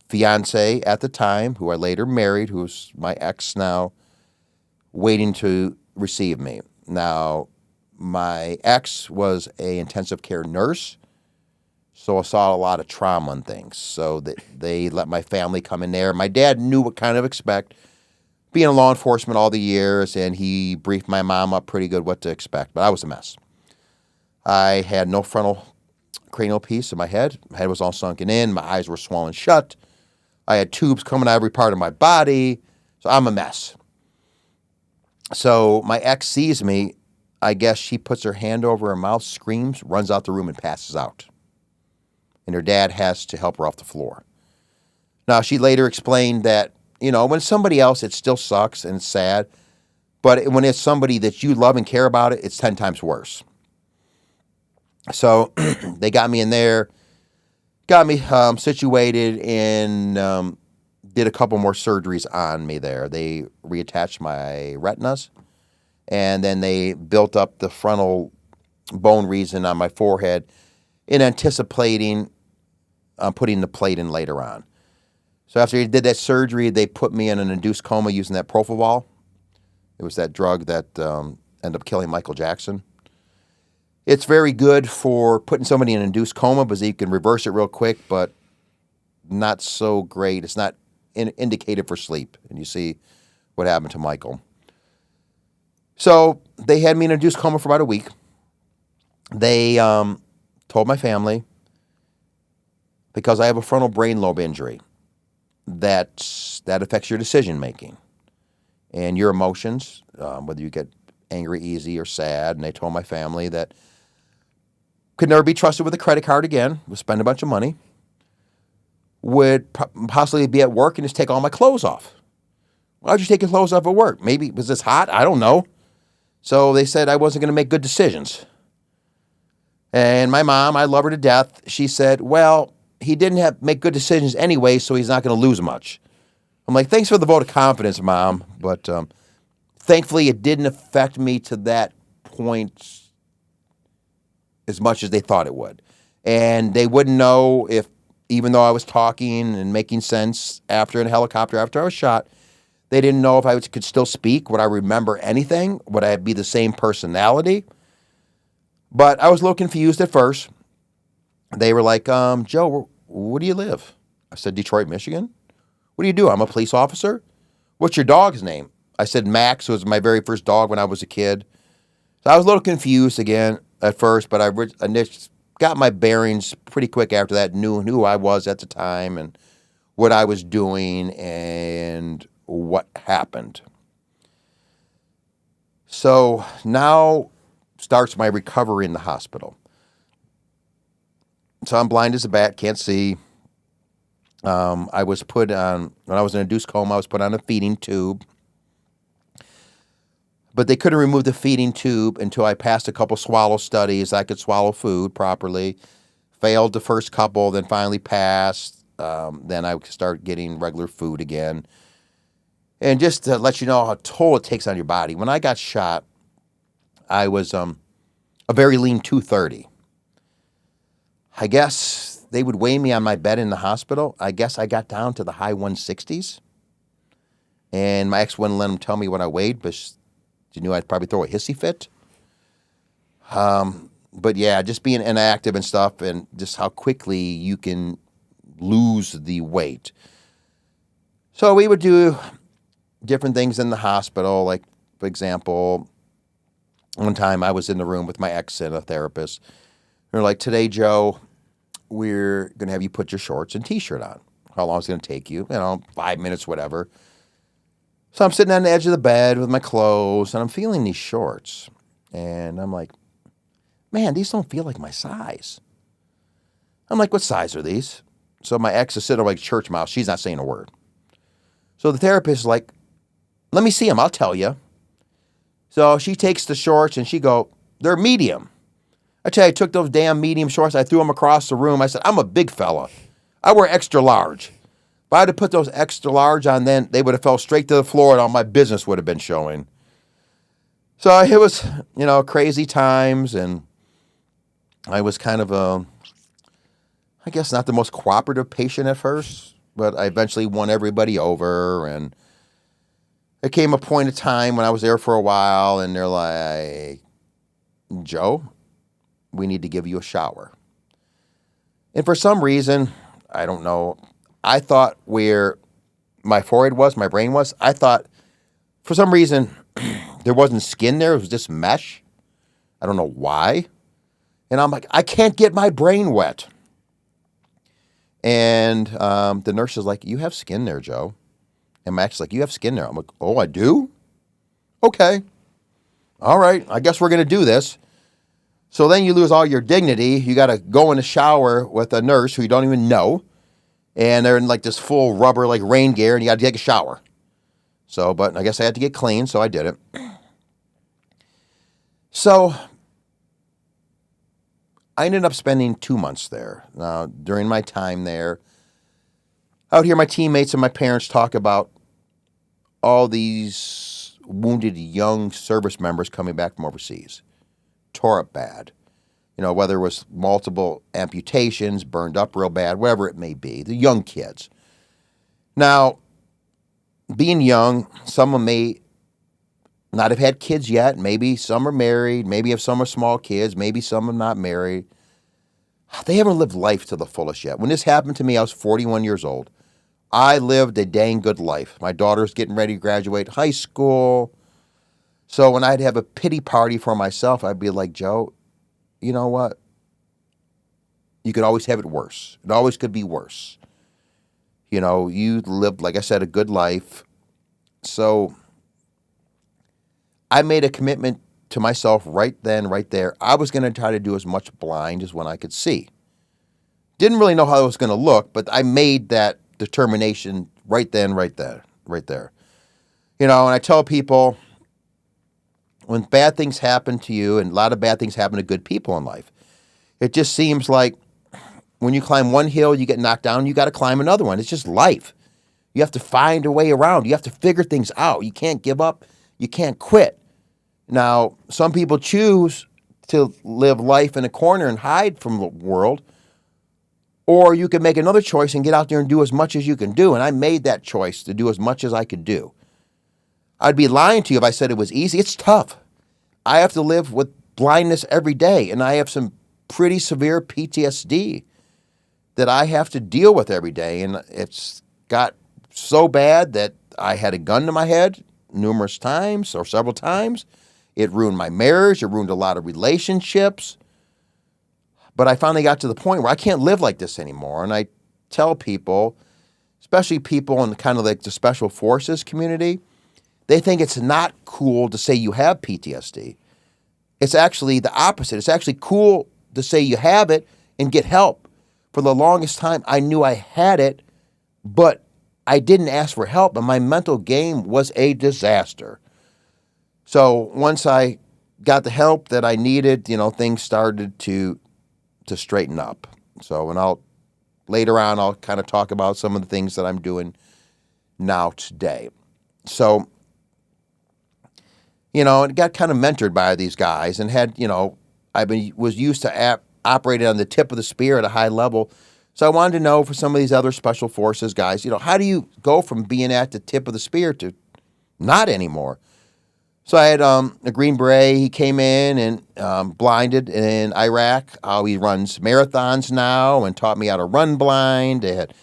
fiance at the time, who I later married, who's my ex now, waiting to receive me. Now, my ex was an intensive care nurse, so I saw a lot of trauma and things. So they let my family come in there. My dad knew what kind of expect, being in law enforcement all the years, and he briefed my mom up pretty good what to expect, but I was a mess. I had no frontal cranial piece in my head. My head was all sunken in. My eyes were swollen shut. I had tubes coming out of every part of my body. So I'm a mess. So my ex sees me. I guess she puts her hand over her mouth, screams, runs out the room, and passes out. And her dad has to help her off the floor. Now, she later explained that, when it's somebody else, it still sucks and it's sad. But when it's somebody that you love and care about, it's 10 times worse. So they got me in there, got me situated, and did a couple more surgeries on me there. They reattached my retinas, and then they built up the frontal bone reason on my forehead in anticipating putting the plate in later on. So after he did that surgery, they put me in an induced coma using that propofol. It was that drug that ended up killing Michael Jackson. It's very good for putting somebody in an induced coma because you can reverse it real quick, but not so great. It's not indicated for sleep. And you see what happened to Michael. So they had me in an induced coma for about a week. They told my family, because I have a frontal brain lobe injury, that affects your decision making and your emotions, whether you get angry easy or sad. And they told my family that could never be trusted with a credit card again, would spend a bunch of money, would possibly be at work and just take all my clothes off. Why'd you take your clothes off at work? Maybe, was this hot? I don't know. So they said I wasn't going to make good decisions. And my mom, I love her to death, she said, well, he didn't make good decisions anyway, so he's not going to lose much. I'm like, thanks for the vote of confidence, Mom. But thankfully, it didn't affect me to that point as much as they thought it would. And they wouldn't know if, even though I was talking and making sense after in a helicopter after I was shot, they didn't know if I could still speak. Would I remember anything? Would I be the same personality? But I was a little confused at first. They were like, Joe, where do you live? I said, Detroit, Michigan. What do you do? I'm a police officer. What's your dog's name? I said, Max. It was my very first dog when I was a kid. So I was a little confused again at first, but I got my bearings pretty quick after that, knew who I was at the time and what I was doing and what happened. So now starts my recovery in the hospital. So I'm blind as a bat, can't see. I was put on, when I was in a induced coma, I was put on a feeding tube. But they couldn't remove the feeding tube until I passed a couple swallow studies. I could swallow food properly. Failed the first couple, then finally passed. Then I could start getting regular food again. And just to let you know how toll it takes on your body. When I got shot, I was a very lean 230. I guess they would weigh me on my bed in the hospital. I guess I got down to the high 160s. And my ex wouldn't let them tell me what I weighed, but she knew I'd probably throw a hissy fit. But yeah, just being inactive and stuff and just how quickly you can lose the weight. So we would do different things in the hospital. Like, for example, one time I was in the room with my ex and a therapist. They're like, today, Joe, we're going to have you put your shorts and T-shirt on. How long is it going to take you? 5 minutes, whatever. So I'm sitting on the edge of the bed with my clothes, and I'm feeling these shorts. And I'm like, man, these don't feel like my size. I'm like, what size are these? So my ex is sitting like church mouse. She's not saying a word. So the therapist is like, let me see them. I'll tell you. So she takes the shorts, and she go, they're medium. I tell you, I took those damn medium shorts. I threw them across the room. I said, I'm a big fella. I wear extra large. If I had to put those extra large on then, they would have fell straight to the floor and all my business would have been showing. So it was, crazy times, and I was kind of I guess not the most cooperative patient at first, but I eventually won everybody over, and there came a point of time when I was there for a while, and they're like, Joe, we need to give you a shower. And for some reason, I don't know, I thought where my forehead was, my brain was, I thought for some reason there wasn't skin there. It was just mesh. I don't know why. And I'm like, I can't get my brain wet. And the nurse is like, you have skin there, Joe. And Max is like, you have skin there. I'm like, oh, I do? Okay. All right. I guess we're going to do this. So then you lose all your dignity. You got to go in the shower with a nurse who you don't even know. And they're in like this full rubber like rain gear, and you got to take a shower. So, but I guess I had to get clean, so I did it. So I ended up spending 2 months there. Now, during my time there, I would hear my teammates and my parents talk about all these wounded young service members coming back from overseas. tore up bad. Whether it was multiple amputations, burned up real bad, whatever it may be. The young kids. Now, being young, someone may not have had kids yet. Maybe some are married. Maybe have some are small kids. Maybe some are not married. They haven't lived life to the fullest yet. When this happened to me, I was 41 years old. I lived a dang good life. My daughter's getting ready to graduate high school. So when I'd have a pity party for myself, I'd be like, Joe, you know what? You could always have it worse. It always could be worse. You lived, like I said, a good life. So I made a commitment to myself right then, right there. I was going to try to do as much blind as when I could see. Didn't really know how it was going to look, but I made that determination right then, right there. And I tell people, when bad things happen to you, and a lot of bad things happen to good people in life, it just seems like when you climb one hill, you get knocked down, you got to climb another one. It's just life. You have to find a way around. You have to figure things out. You can't give up. You can't quit. Now, some people choose to live life in a corner and hide from the world, or you can make another choice and get out there and do as much as you can do. And I made that choice to do as much as I could do. I'd be lying to you if I said it was easy. It's tough. I have to live with blindness every day, and I have some pretty severe PTSD that I have to deal with every day. And it's got so bad that I had a gun to my head numerous times or several times. It ruined my marriage. It ruined a lot of relationships. But I finally got to the point where I can't live like this anymore. And I tell people, especially people in kind of like the special forces community, they think it's not cool to say you have PTSD. It's actually the opposite. It's actually cool to say you have it and get help. For the longest time, I knew I had it, but I didn't ask for help, and my mental game was a disaster. So once I got the help that I needed, things started to straighten up. So, and later on, I'll kind of talk about some of the things that I'm doing now today. So, and got kind of mentored by these guys and had, was used to operating on the tip of the spear at a high level. So I wanted to know for some of these other special forces guys, how do you go from being at the tip of the spear to not anymore? So I had a Green Beret. He came in and blinded in Iraq. He runs marathons now and taught me how to run blind. I had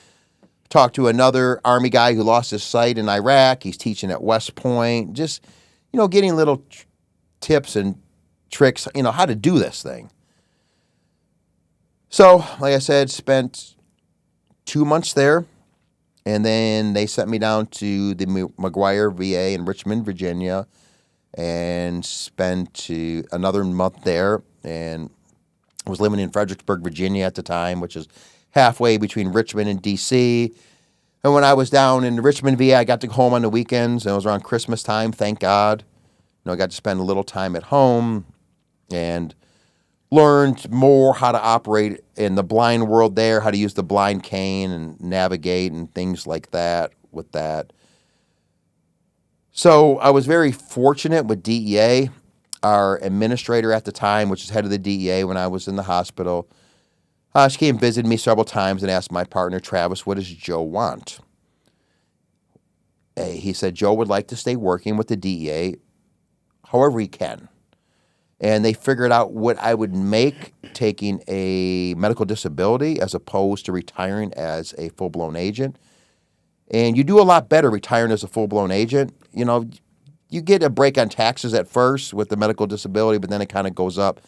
talked to another Army guy who lost his sight in Iraq. He's teaching at West Point. Just, getting little tips and tricks, how to do this thing. So, like I said, spent 2 months there, and then they sent me down to the McGuire VA in Richmond, Virginia, and spent another month there, and I was living in Fredericksburg, Virginia at the time, which is halfway between Richmond and D.C., and when I was down in the Richmond VA, I got to go home on the weekends, and it was around Christmas time, thank God. I got to spend a little time at home and learned more how to operate in the blind world there, how to use the blind cane and navigate and things like that with that. So I was very fortunate with DEA. Our administrator at the time, which is head of the DEA when I was in the hospital, she came and visited me several times and asked my partner, Travis, what does Joe want? He said Joe would like to stay working with the DEA however he can. And they figured out what I would make taking a medical disability as opposed to retiring as a full-blown agent. And you do a lot better retiring as a full-blown agent. You get a break on taxes at first with the medical disability, but then it kind of goes up.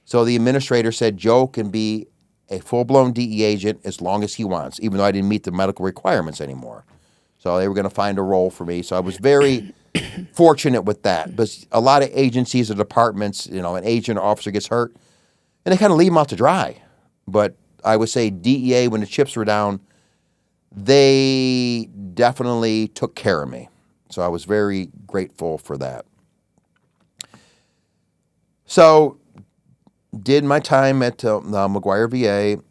So the administrator said Joe can be a full-blown DE agent as long as he wants, even though I didn't meet the medical requirements anymore. So they were going to find a role for me. So I was very fortunate with that. But a lot of agencies or departments, an agent or officer gets hurt, and they kind of leave them out to dry. But I would say DEA, when the chips were down, they definitely took care of me. So I was very grateful for that. So did my time at McGuire VA,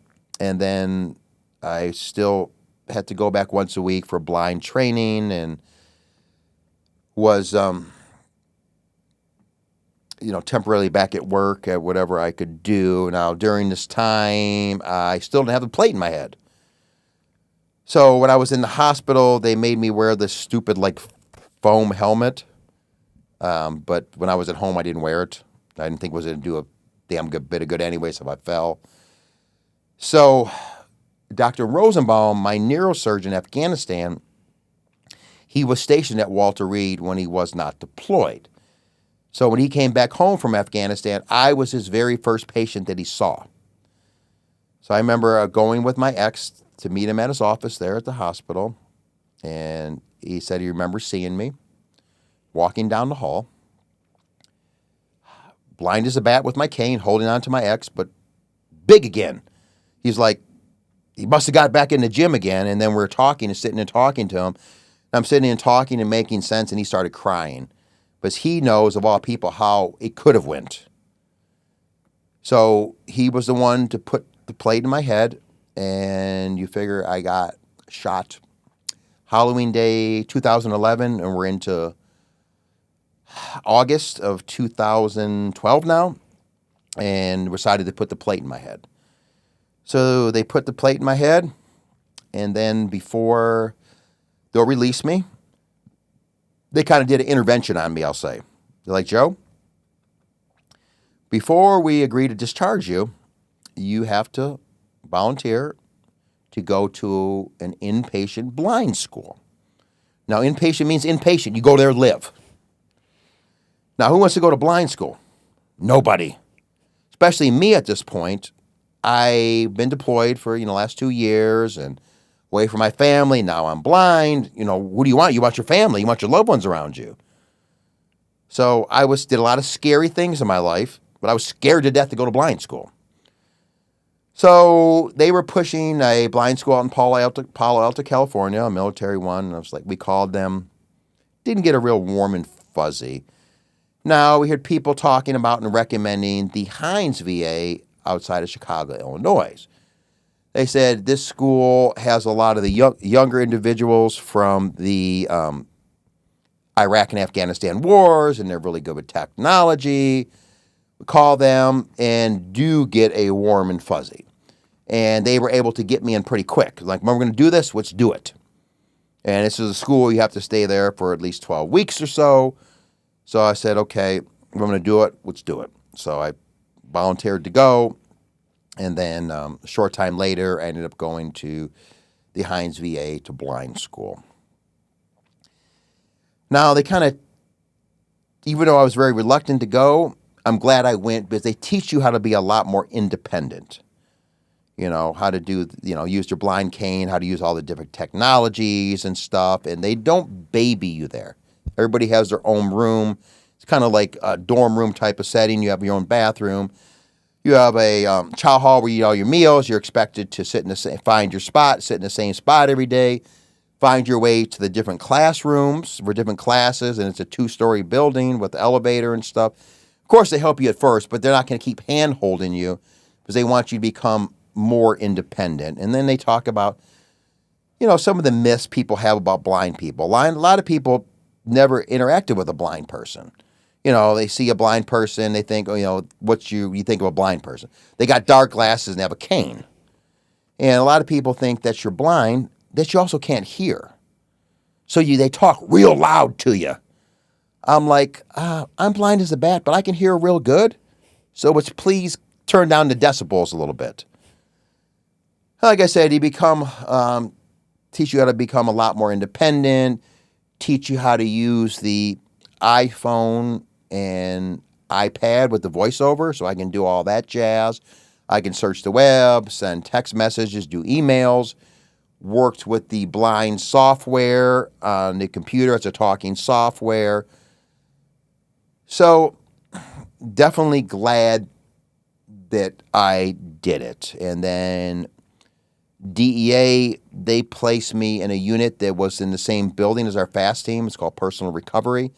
and then I still had to go back once a week for blind training, and was, temporarily back at work at whatever I could do. Now, during this time, I still didn't have the plate in my head. So when I was in the hospital, they made me wear this stupid, like, foam helmet. But when I was at home, I didn't wear it. I didn't think it was going to do a damn good bit of good anyway, so I fell. So Dr. Rosenbaum, my neurosurgeon in Afghanistan, he was stationed at Walter Reed when he was not deployed. So when he came back home from Afghanistan, I was his very first patient that he saw. So I remember going with my ex to meet him at his office there at the hospital. And he said he remembers seeing me walking down the hall, blind as a bat with my cane, holding on to my ex, but big again. He's like, he must have got back in the gym again. And then we're talking and sitting and talking to him. And I'm sitting and talking and making sense, and he started crying. Because he knows, of all people, how it could have went. So he was the one to put the plate in my head, and you figure I got shot Halloween Day 2011, and we're into August of 2012 now, and decided to put the plate in my head. So they put the plate in my head, and then before they'll release me, they kind of did an intervention on me, I'll say. They're like, Joe, before we agree to discharge you, you have to volunteer to go to an inpatient blind school. Now, inpatient means inpatient. You go there, live. Now, who wants to go to blind school? Nobody. Especially me at this point. I've been deployed for, the last 2 years and away from my family. Now I'm blind. Who do you want? You want your family. You want your loved ones around you. So I did a lot of scary things in my life, but I was scared to death to go to blind school. So they were pushing a blind school out in Palo Alto, California, a military one. And I was like, we called them. Didn't get a real warm and fuzzy. Now we heard people talking about and recommending the Hines VA outside of Chicago, Illinois. They said this school has a lot of the younger individuals from the Iraq and Afghanistan wars, and they're really good with technology. We call them and do get a warm and fuzzy. And they were able to get me in pretty quick. Like, we're going to do this, let's do it. And this is a school you have to stay there for at least 12 weeks or so. So I said, okay, we're going to do it, let's do it. So I volunteered to go. And then a short time later, I ended up going to the Hines VA to blind school. Now, they kind of, even though I was very reluctant to go, I'm glad I went because they teach you how to be a lot more independent. How to do, use your blind cane, how to use all the different technologies and stuff. And they don't baby you there. Everybody has their own room. It's kind of like a dorm room type of setting. You have your own bathroom. You have a chow hall where you eat all your meals. You're expected to find your spot, sit in the same spot every day, find your way to the different classrooms for different classes, and it's a 2-story building with the elevator and stuff. Of course, they help you at first, but they're not going to keep hand-holding you because they want you to become more independent. And then they talk about, some of the myths people have about blind people. A lot of people never interacted with a blind person. They see a blind person, they think, what you think of a blind person. They got dark glasses and have a cane. And a lot of people think that you're blind, that you also can't hear. So they talk real loud to you. I'm like, I'm blind as a bat, but I can hear real good. So please turn down the decibels a little bit. Like I said, teach you how to become a lot more independent, teach you how to use the iPhone and iPad with the voiceover, so I can do all that jazz. I can search the web, send text messages, do emails, worked with the blind software on the computer. It's a talking software. So definitely glad that I did it. And then DEA, they placed me in a unit that was in the same building as our FAST team. It's called Personal Recovery.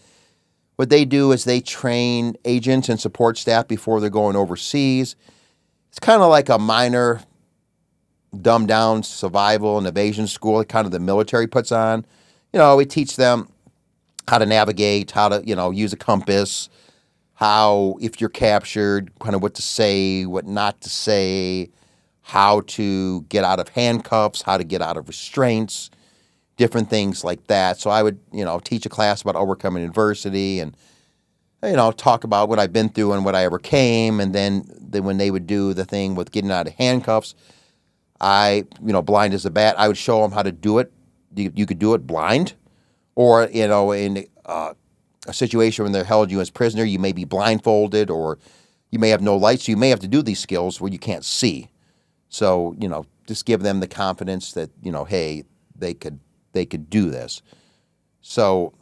What they do is they train agents and support staff before they're going overseas. It's kind of like a minor, dumbed-down survival and evasion school that kind of the military puts on. We teach them how to navigate, how to, use a compass, how, if you're captured, kind of what to say, what not to say, how to get out of handcuffs, how to get out of restraints, different things like that. So I would, teach a class about overcoming adversity and, talk about what I've been through and what I overcame. And then when they would do the thing with getting out of handcuffs, blind as a bat, I would show them how to do it. You could do it blind, or, in a situation when they're held you as prisoner, you may be blindfolded, or you may have no light, so you may have to do these skills where you can't see. So, just give them the confidence that, hey, they could do this. So,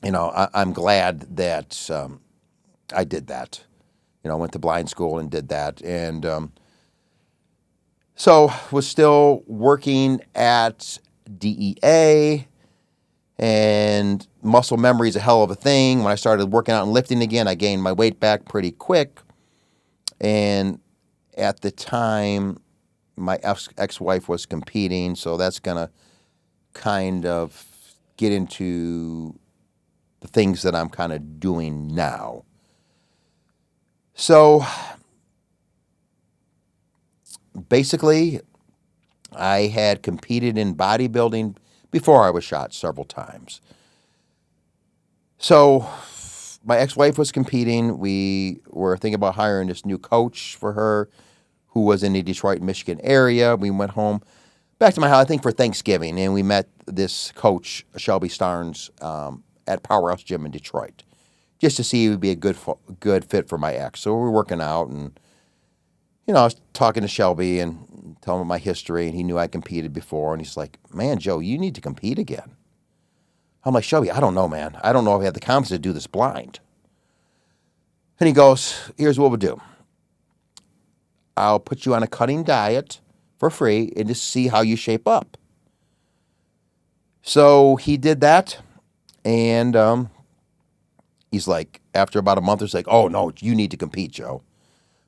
I'm glad that I did that. I went to blind school and did that. And so was still working at DEA, and muscle memory is a hell of a thing. When I started working out and lifting again, I gained my weight back pretty quick. And at the time, my ex-wife was competing, so that's going to kind of get into the things that I'm kind of doing now. So basically, I had competed in bodybuilding before I was shot several times. So my ex-wife was competing. We were thinking about hiring this new coach for her who was in the Detroit, Michigan area. We went home back to my house, I think, for Thanksgiving, and we met this coach, Shelby Starnes, at Powerhouse Gym in Detroit, just to see if it would be a good fit for my ex. So we were working out, and, I was talking to Shelby and telling him my history, and he knew I competed before, and he's like, man, Joe, you need to compete again. I'm like, Shelby, I don't know, man. I don't know if I have the confidence to do this blind. And he goes, here's what we'll do. I'll put you on a cutting diet for free and just see how you shape up. So he did that, and he's like, after about a month, he's like, oh, no, you need to compete, Joe.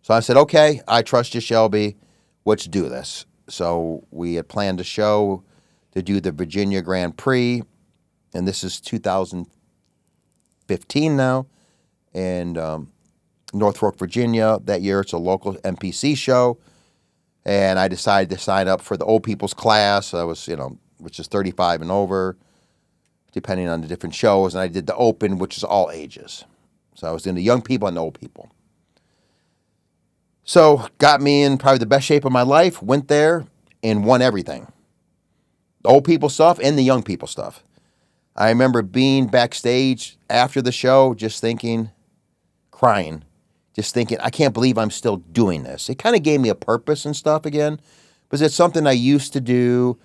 So I said, okay, I trust you, Shelby. Let's do this. So we had planned a show to do the Virginia Grand Prix, and this is 2015 now, and Norfolk, Virginia. That year, it's a local NPC show, and I decided to sign up for the old people's class. I was, which is 35 and over, depending on the different shows, and I did the open, which is all ages. So I was in the young people and the old people. So got me in probably the best shape of my life, went there and won everything. The old people stuff and the young people stuff. I remember being backstage after the show, just thinking, crying, just thinking, I can't believe I'm still doing this. It kind of gave me a purpose and stuff again, because it's something I used to do.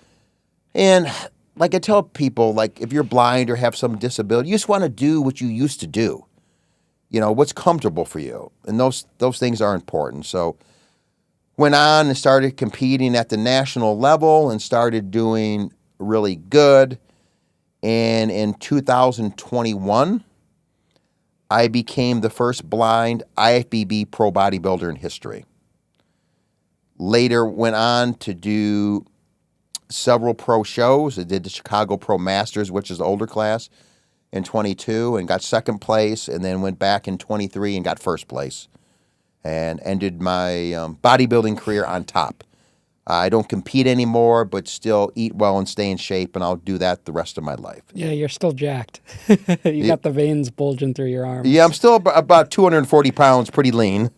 And like I tell people, like if you're blind or have some disability, you just want to do what you used to do. What's comfortable for you. And those things are important. So went on and started competing at the national level and started doing really good. And in 2021, I became the first blind IFBB pro bodybuilder in history. Later went on to do several pro shows. I did the Chicago Pro Masters, which is the older class, in 22, and got second place, and then went back in 23 and got first place, and ended my bodybuilding career on top. I don't compete anymore, but still eat well and stay in shape, and I'll do that the rest of my life. Yeah, you're still jacked. You got the veins bulging through your arms. Yeah, I'm still about 240 pounds, pretty lean.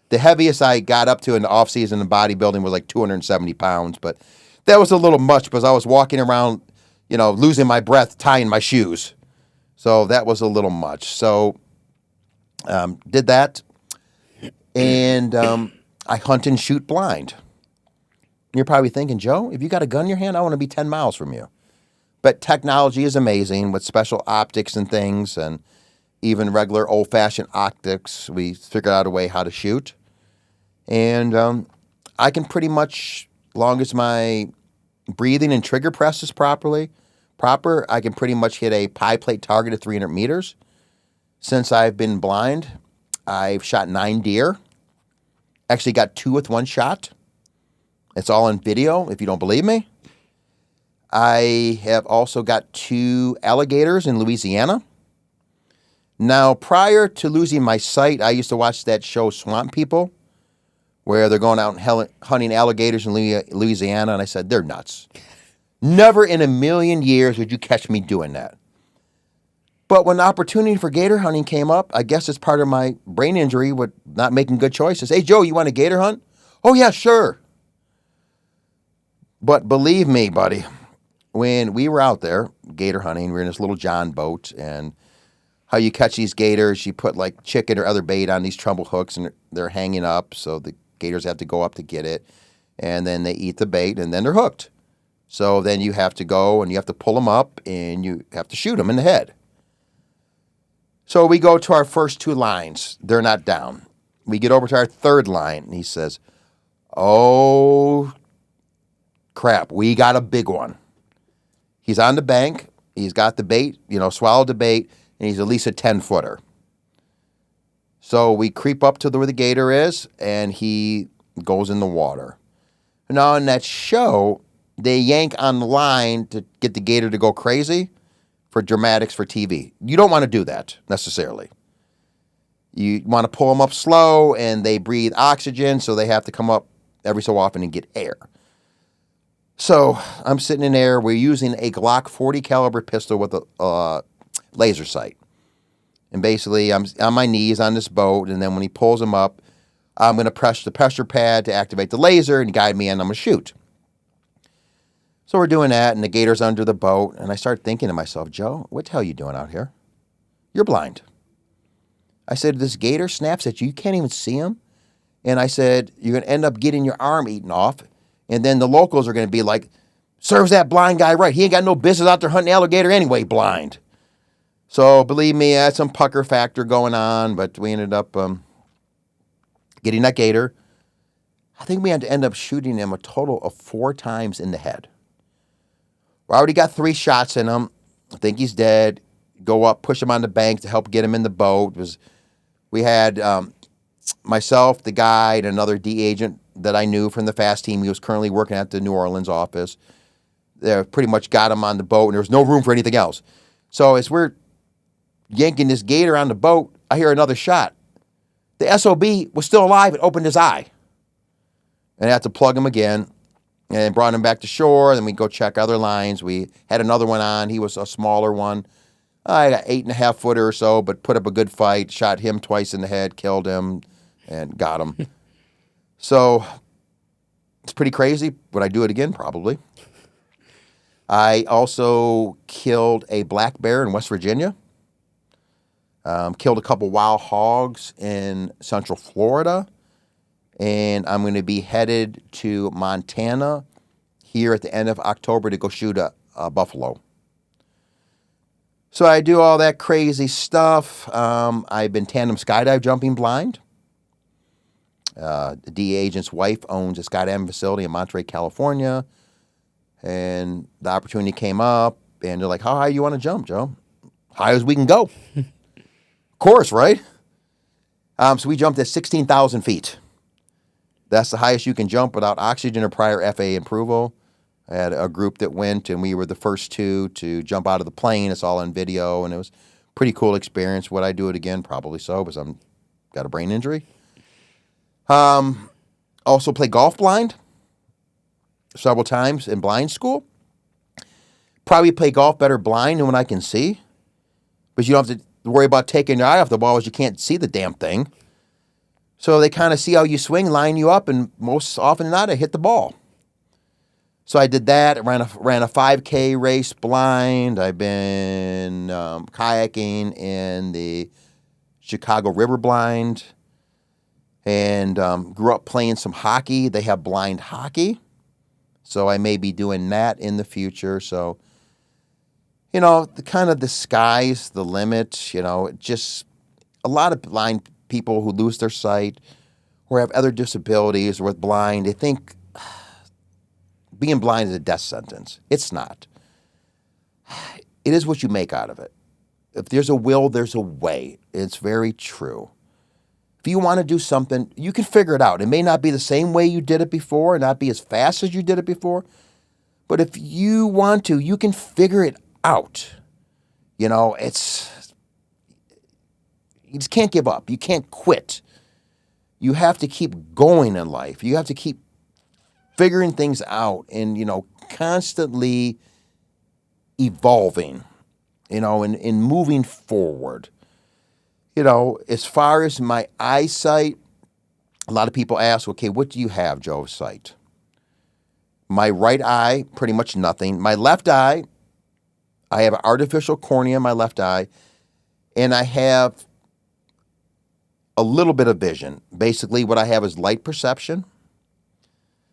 The heaviest I got up to in the off-season in bodybuilding was like 270 pounds, but that was a little much because I was walking around, losing my breath, tying my shoes. So that was a little much. So did that, and I hunt and shoot blind. You're probably thinking, Joe, if you got a gun in your hand, I want to be 10 miles from you. But technology is amazing with special optics and things, and even regular old-fashioned optics. We figured out a way how to shoot. And I can pretty much, as long as my breathing and trigger press is proper, I can pretty much hit a pie plate target at 300 meters. Since I've been blind, I've shot 9 deer. Actually got 2 with 1 shot. It's all in video, if you don't believe me. I have also got 2 alligators in Louisiana. Now, prior to losing my sight, I used to watch that show Swamp People, where they're going out and hunting alligators in Louisiana, and I said, they're nuts. Never in a million years would you catch me doing that. But when the opportunity for gator hunting came up, I guess it's part of my brain injury with not making good choices. Hey, Joe, you want a gator hunt? Oh, yeah, sure. But believe me, buddy, when we were out there gator hunting, we were in this little John boat, and how you catch these gators, you put like chicken or other bait on these trumbull hooks, and they're hanging up, so the gators have to go up to get it, and then they eat the bait, and then they're hooked. So then you have to go, and you have to pull them up, and you have to shoot them in the head. So we go to our first 2 lines. They're not down. We get over to our 3rd line, and he says, oh, crap, we got a big one. He's on the bank. He's got the bait, swallowed the bait, and he's at least a 10-footer. So we creep up to where the gator is, and he goes in the water. Now, in that show, they yank on the line to get the gator to go crazy for dramatics for TV. You don't want to do that, necessarily. You want to pull them up slow, and they breathe oxygen, so they have to come up every so often and get air. So I'm sitting in there. We're using a Glock 40 caliber pistol with a laser sight. And basically, I'm on my knees on this boat, and then when he pulls him up, I'm going to press the pressure pad to activate the laser and guide me, and I'm going to shoot. So we're doing that, and the gator's under the boat, and I start thinking to myself, Joe, what the hell are you doing out here? You're blind. I said, this gator snaps at you. You can't even see him. And I said, you're going to end up getting your arm eaten off, and then the locals are going to be like, serves that blind guy right. He ain't got no business out there hunting alligator anyway, blind. So believe me, I had some pucker factor going on, but we ended up getting that gator. I think we had to end up shooting him a total of 4 times in the head. We already got 3 shots in him. I think he's dead. Go up, push him on the bank to help get him in the boat. We had myself, the guide, another DEA agent that I knew from the FAST team. He was currently working at the New Orleans office. They pretty much got him on the boat, and there was no room for anything else. So as we're yanking this gator on the boat, I hear another shot. The SOB was still alive and opened his eye. And I had to plug him again and brought him back to shore. Then we go check other lines. We had another one on. He was a smaller one. I got 8.5-footer or so, but put up a good fight. Shot him twice in the head, killed him, and got him. So it's pretty crazy. Would I do it again? Probably. I also killed a black bear in West Virginia. Killed a couple wild hogs in Central Florida. And I'm going to be headed to Montana here at the end of October to go shoot a buffalo. So I do all that crazy stuff. I've been tandem skydive jumping blind. The DEA agent's wife owns a skydiving facility in Monterey, California. And the opportunity came up, and they're like, how high you want to jump, Joe? High as we can go. Of course, right? So we jumped at 16,000 feet. That's the highest you can jump without oxygen or prior FAA approval. I had a group that went, and we were the first 2 to jump out of the plane. It's all on video, and it was a pretty cool experience. Would I do it again? Probably so, because I'm got a brain injury. Also play golf blind several times in blind school. Probably play golf better blind than when I can see, but you don't have to worry about taking your eye off the ball as you can't see the damn thing. So they kind of see how you swing, line you up, and most often than not, I hit the ball. So I did that. I ran a 5K race blind. I've been kayaking in the Chicago River blind, and grew up playing some hockey. They have blind hockey, so I may be doing that in the future. So, the sky's the limit. Just a lot of blind people who lose their sight or have other disabilities or with blind, they think being blind is a death sentence. It's not. It is what you make out of it. If there's a will, there's a way. It's very true. If you want to do something, you can figure it out. It may not be the same way you did it before, and not be as fast as you did it before, but if you want to, you can figure it out. you just can't give up. You can't quit. You have to keep going in life. You have to keep figuring things out and, constantly evolving, and moving forward. As far as my eyesight, a lot of people ask, okay, what do you have, Joe, sight? My right eye, pretty much nothing. My left eye, I have an artificial cornea in my left eye, and I have a little bit of vision. Basically, what I have is light perception.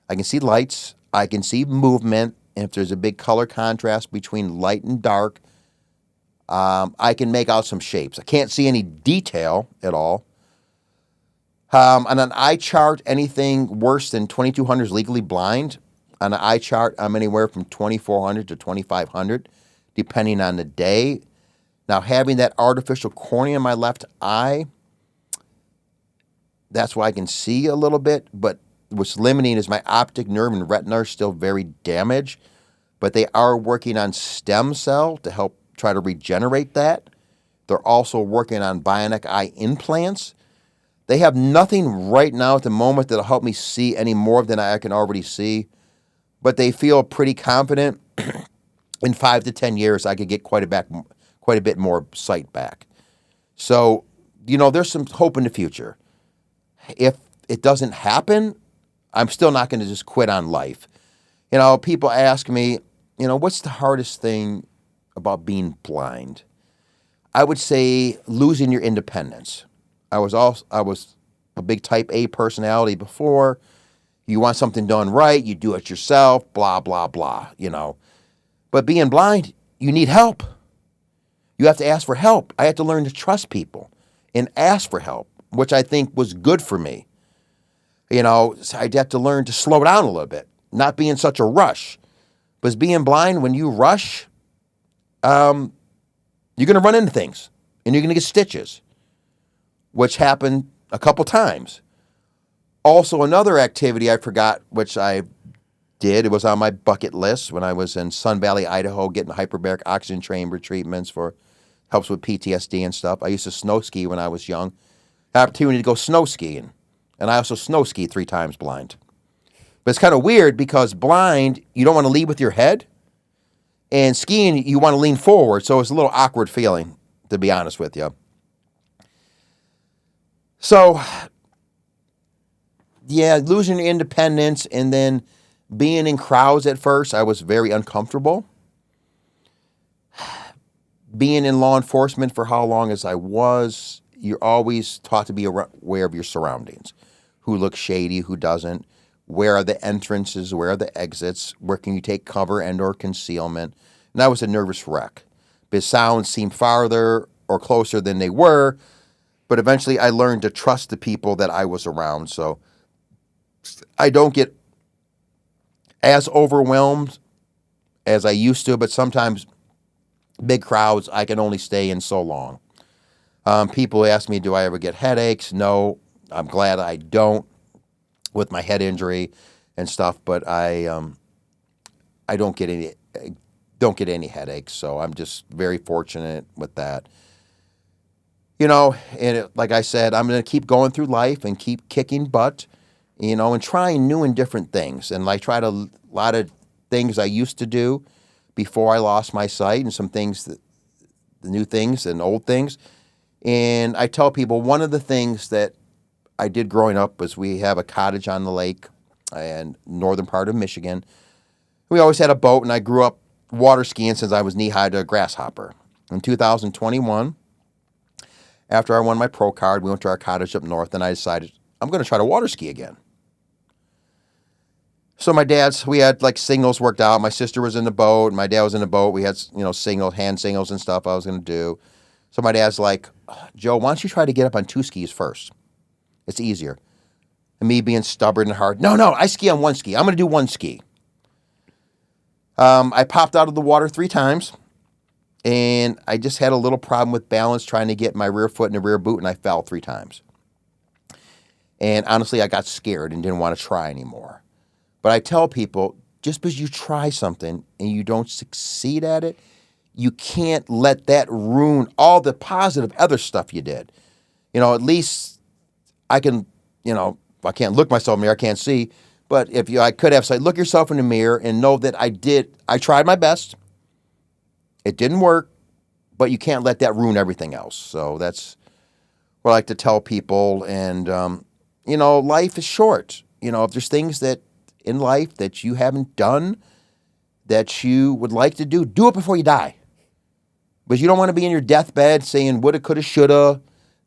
I can see lights. I can see movement. And if there's a big color contrast between light and dark, I can make out some shapes. I can't see any detail at all. On an eye chart, anything worse than 2200 is legally blind. On an eye chart, I'm anywhere from 2400 to 2500, depending on the day. Now, having that artificial cornea in my left eye, that's why I can see a little bit, but what's limiting is my optic nerve and retina are still very damaged, but they are working on stem cell to help try to regenerate that. They're also working on bionic eye implants. They have nothing right now at the moment that'll help me see any more than I can already see, but they feel pretty confident in 5 to 10 years I could get quite a bit more sight back. So, there's some hope in the future. If it doesn't happen, I'm still not going to just quit on life. People ask me, what's the hardest thing about being blind? I would say losing your independence. I was a big type A personality before. You want something done right, you do it yourself, blah, blah, blah, But being blind, you need help. You have to ask for help. I had to learn to trust people and ask for help, which I think was good for me. So I'd have to learn to slow down a little bit, not be in such a rush. Because being blind, when you rush, you're going to run into things and you're going to get stitches, which happened a couple times. Also, another activity I forgot, which I did, it was on my bucket list when I was in Sun Valley, Idaho, getting hyperbaric oxygen chamber treatments helps with PTSD and stuff. I used to snow ski when I was young. Had opportunity to go snow skiing. And I also snow skied 3 times blind. But it's kind of weird because blind, you don't want to lead with your head. And skiing, you want to lean forward. So it's a little awkward feeling, to be honest with you. So, yeah, losing your independence and then being in crowds at first, I was very uncomfortable. Being in law enforcement for how long as I was, you're always taught to be aware of your surroundings. Who looks shady, who doesn't. Where are the entrances, where are the exits, where can you take cover and or concealment. And I was a nervous wreck. Because sounds seemed farther or closer than they were, but eventually I learned to trust the people that I was around. So I don't get as overwhelmed as I used to, but sometimes big crowds, I can only stay in so long. People ask me, do I ever get headaches? No, I'm glad I don't with my head injury and stuff, but I don't get any headaches, so I'm just very fortunate with that. Like I said, I'm going to keep going through life and keep kicking butt, and trying new and different things. And I tried a lot of things I used to do before I lost my sight, and some things, the new things and old things. And I tell people one of the things that I did growing up was we have a cottage on the lake in northern part of Michigan. We always had a boat, and I grew up water skiing since I was knee-high to a grasshopper. In 2021, after I won my pro card, we went to our cottage up north, and I decided I'm going to try to water ski again. So we had like signals worked out. My sister was in the boat, and my dad was in the boat. We had, hand signals and stuff I was going to do. So my dad's like, Joe, why don't you try to get up on 2 skis first? It's easier. And me being stubborn and hard, no, I ski on 1 ski. I'm going to do 1 ski. I popped out of the water 3 times, and I just had a little problem with balance trying to get my rear foot in the rear boot, and I fell 3 times. And honestly, I got scared and didn't want to try anymore. But I tell people, just because you try something and you don't succeed at it, you can't let that ruin all the positive other stuff you did. at least I can, I can't look myself in the mirror, I can't see. But if I could have said, look yourself in the mirror and know that I tried my best. It didn't work, but you can't let that ruin everything else. So that's what I like to tell people. And, life is short. If there's things that in life that you haven't done that you would like to do it before you die. But you don't want to be in your deathbed saying woulda, coulda, shoulda,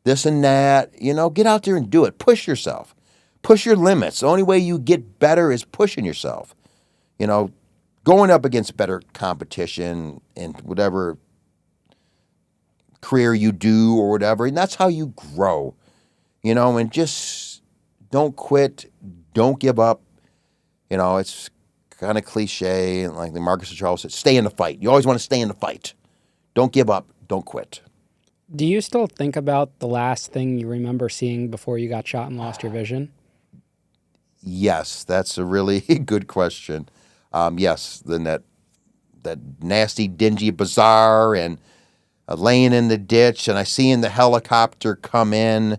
this and that. Get out there and do it. Push yourself. Push your limits. The only way you get better is pushing yourself. Going up against better competition in whatever career you do or whatever. And that's how you grow. And just don't quit. Don't give up. It's kind of cliche. Like the Marcus Charles said, stay in the fight. You always want to stay in the fight. Don't give up. Don't quit. Do you still think about the last thing you remember seeing before you got shot and lost your vision? Yes, that's a really good question. Yes, then that nasty, dingy bazaar and laying in the ditch, and I seen the helicopter come in,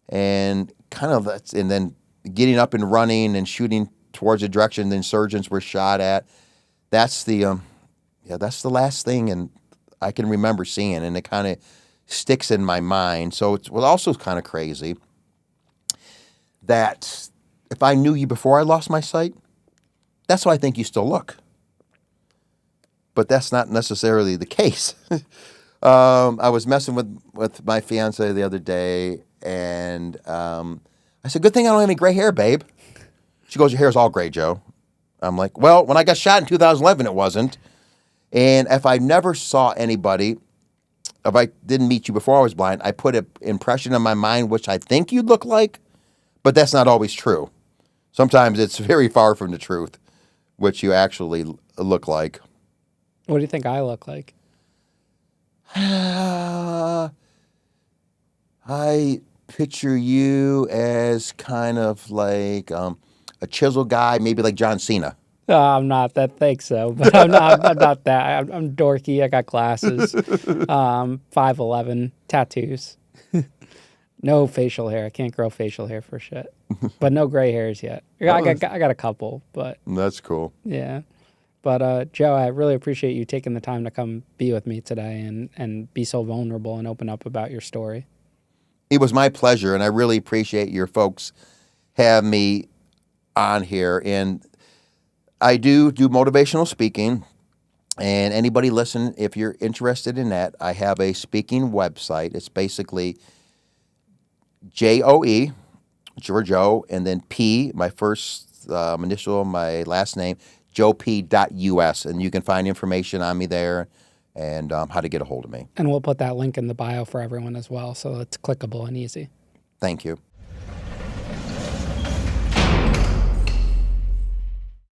and and then getting up and running and shooting towards the direction the insurgents were shot at. That's the last thing, and I can remember seeing, and it kind of sticks in my mind. So it's also kind of crazy that if I knew you before I lost my sight, that's how I think you still look. But that's not necessarily the case. I was messing with my fiance the other day, and I said, good thing I don't have any gray hair, babe. She goes, your hair's all gray, Joe. I'm like, well, when I got shot in 2011, it wasn't. And if I never saw anybody, if I didn't meet you before I was blind, I put an impression in my mind which I think you'd look like, but that's not always true. Sometimes it's very far from the truth, which you actually look like. What do you think I look like? I picture you as kind of like a chiseled guy, maybe like John Cena. I'm not that. Think so, but I'm not that. I'm dorky. I got glasses. 5'11", tattoos. No facial hair. I can't grow facial hair for shit. But no gray hairs yet. I got a couple, but that's cool. Yeah. But Joe, I really appreciate you taking the time to come be with me today and be so vulnerable and open up about your story. It was my pleasure, and I really appreciate your folks having me on here. And I do motivational speaking, and anybody listen, if you're interested in that, I have a speaking website. It's basically JOE, Giorgio, and then P, my first initial, my last name, joep.us, and you can find information on me there and how to get a hold of me. And we'll put that link in the bio for everyone as well, so it's clickable and easy. Thank you.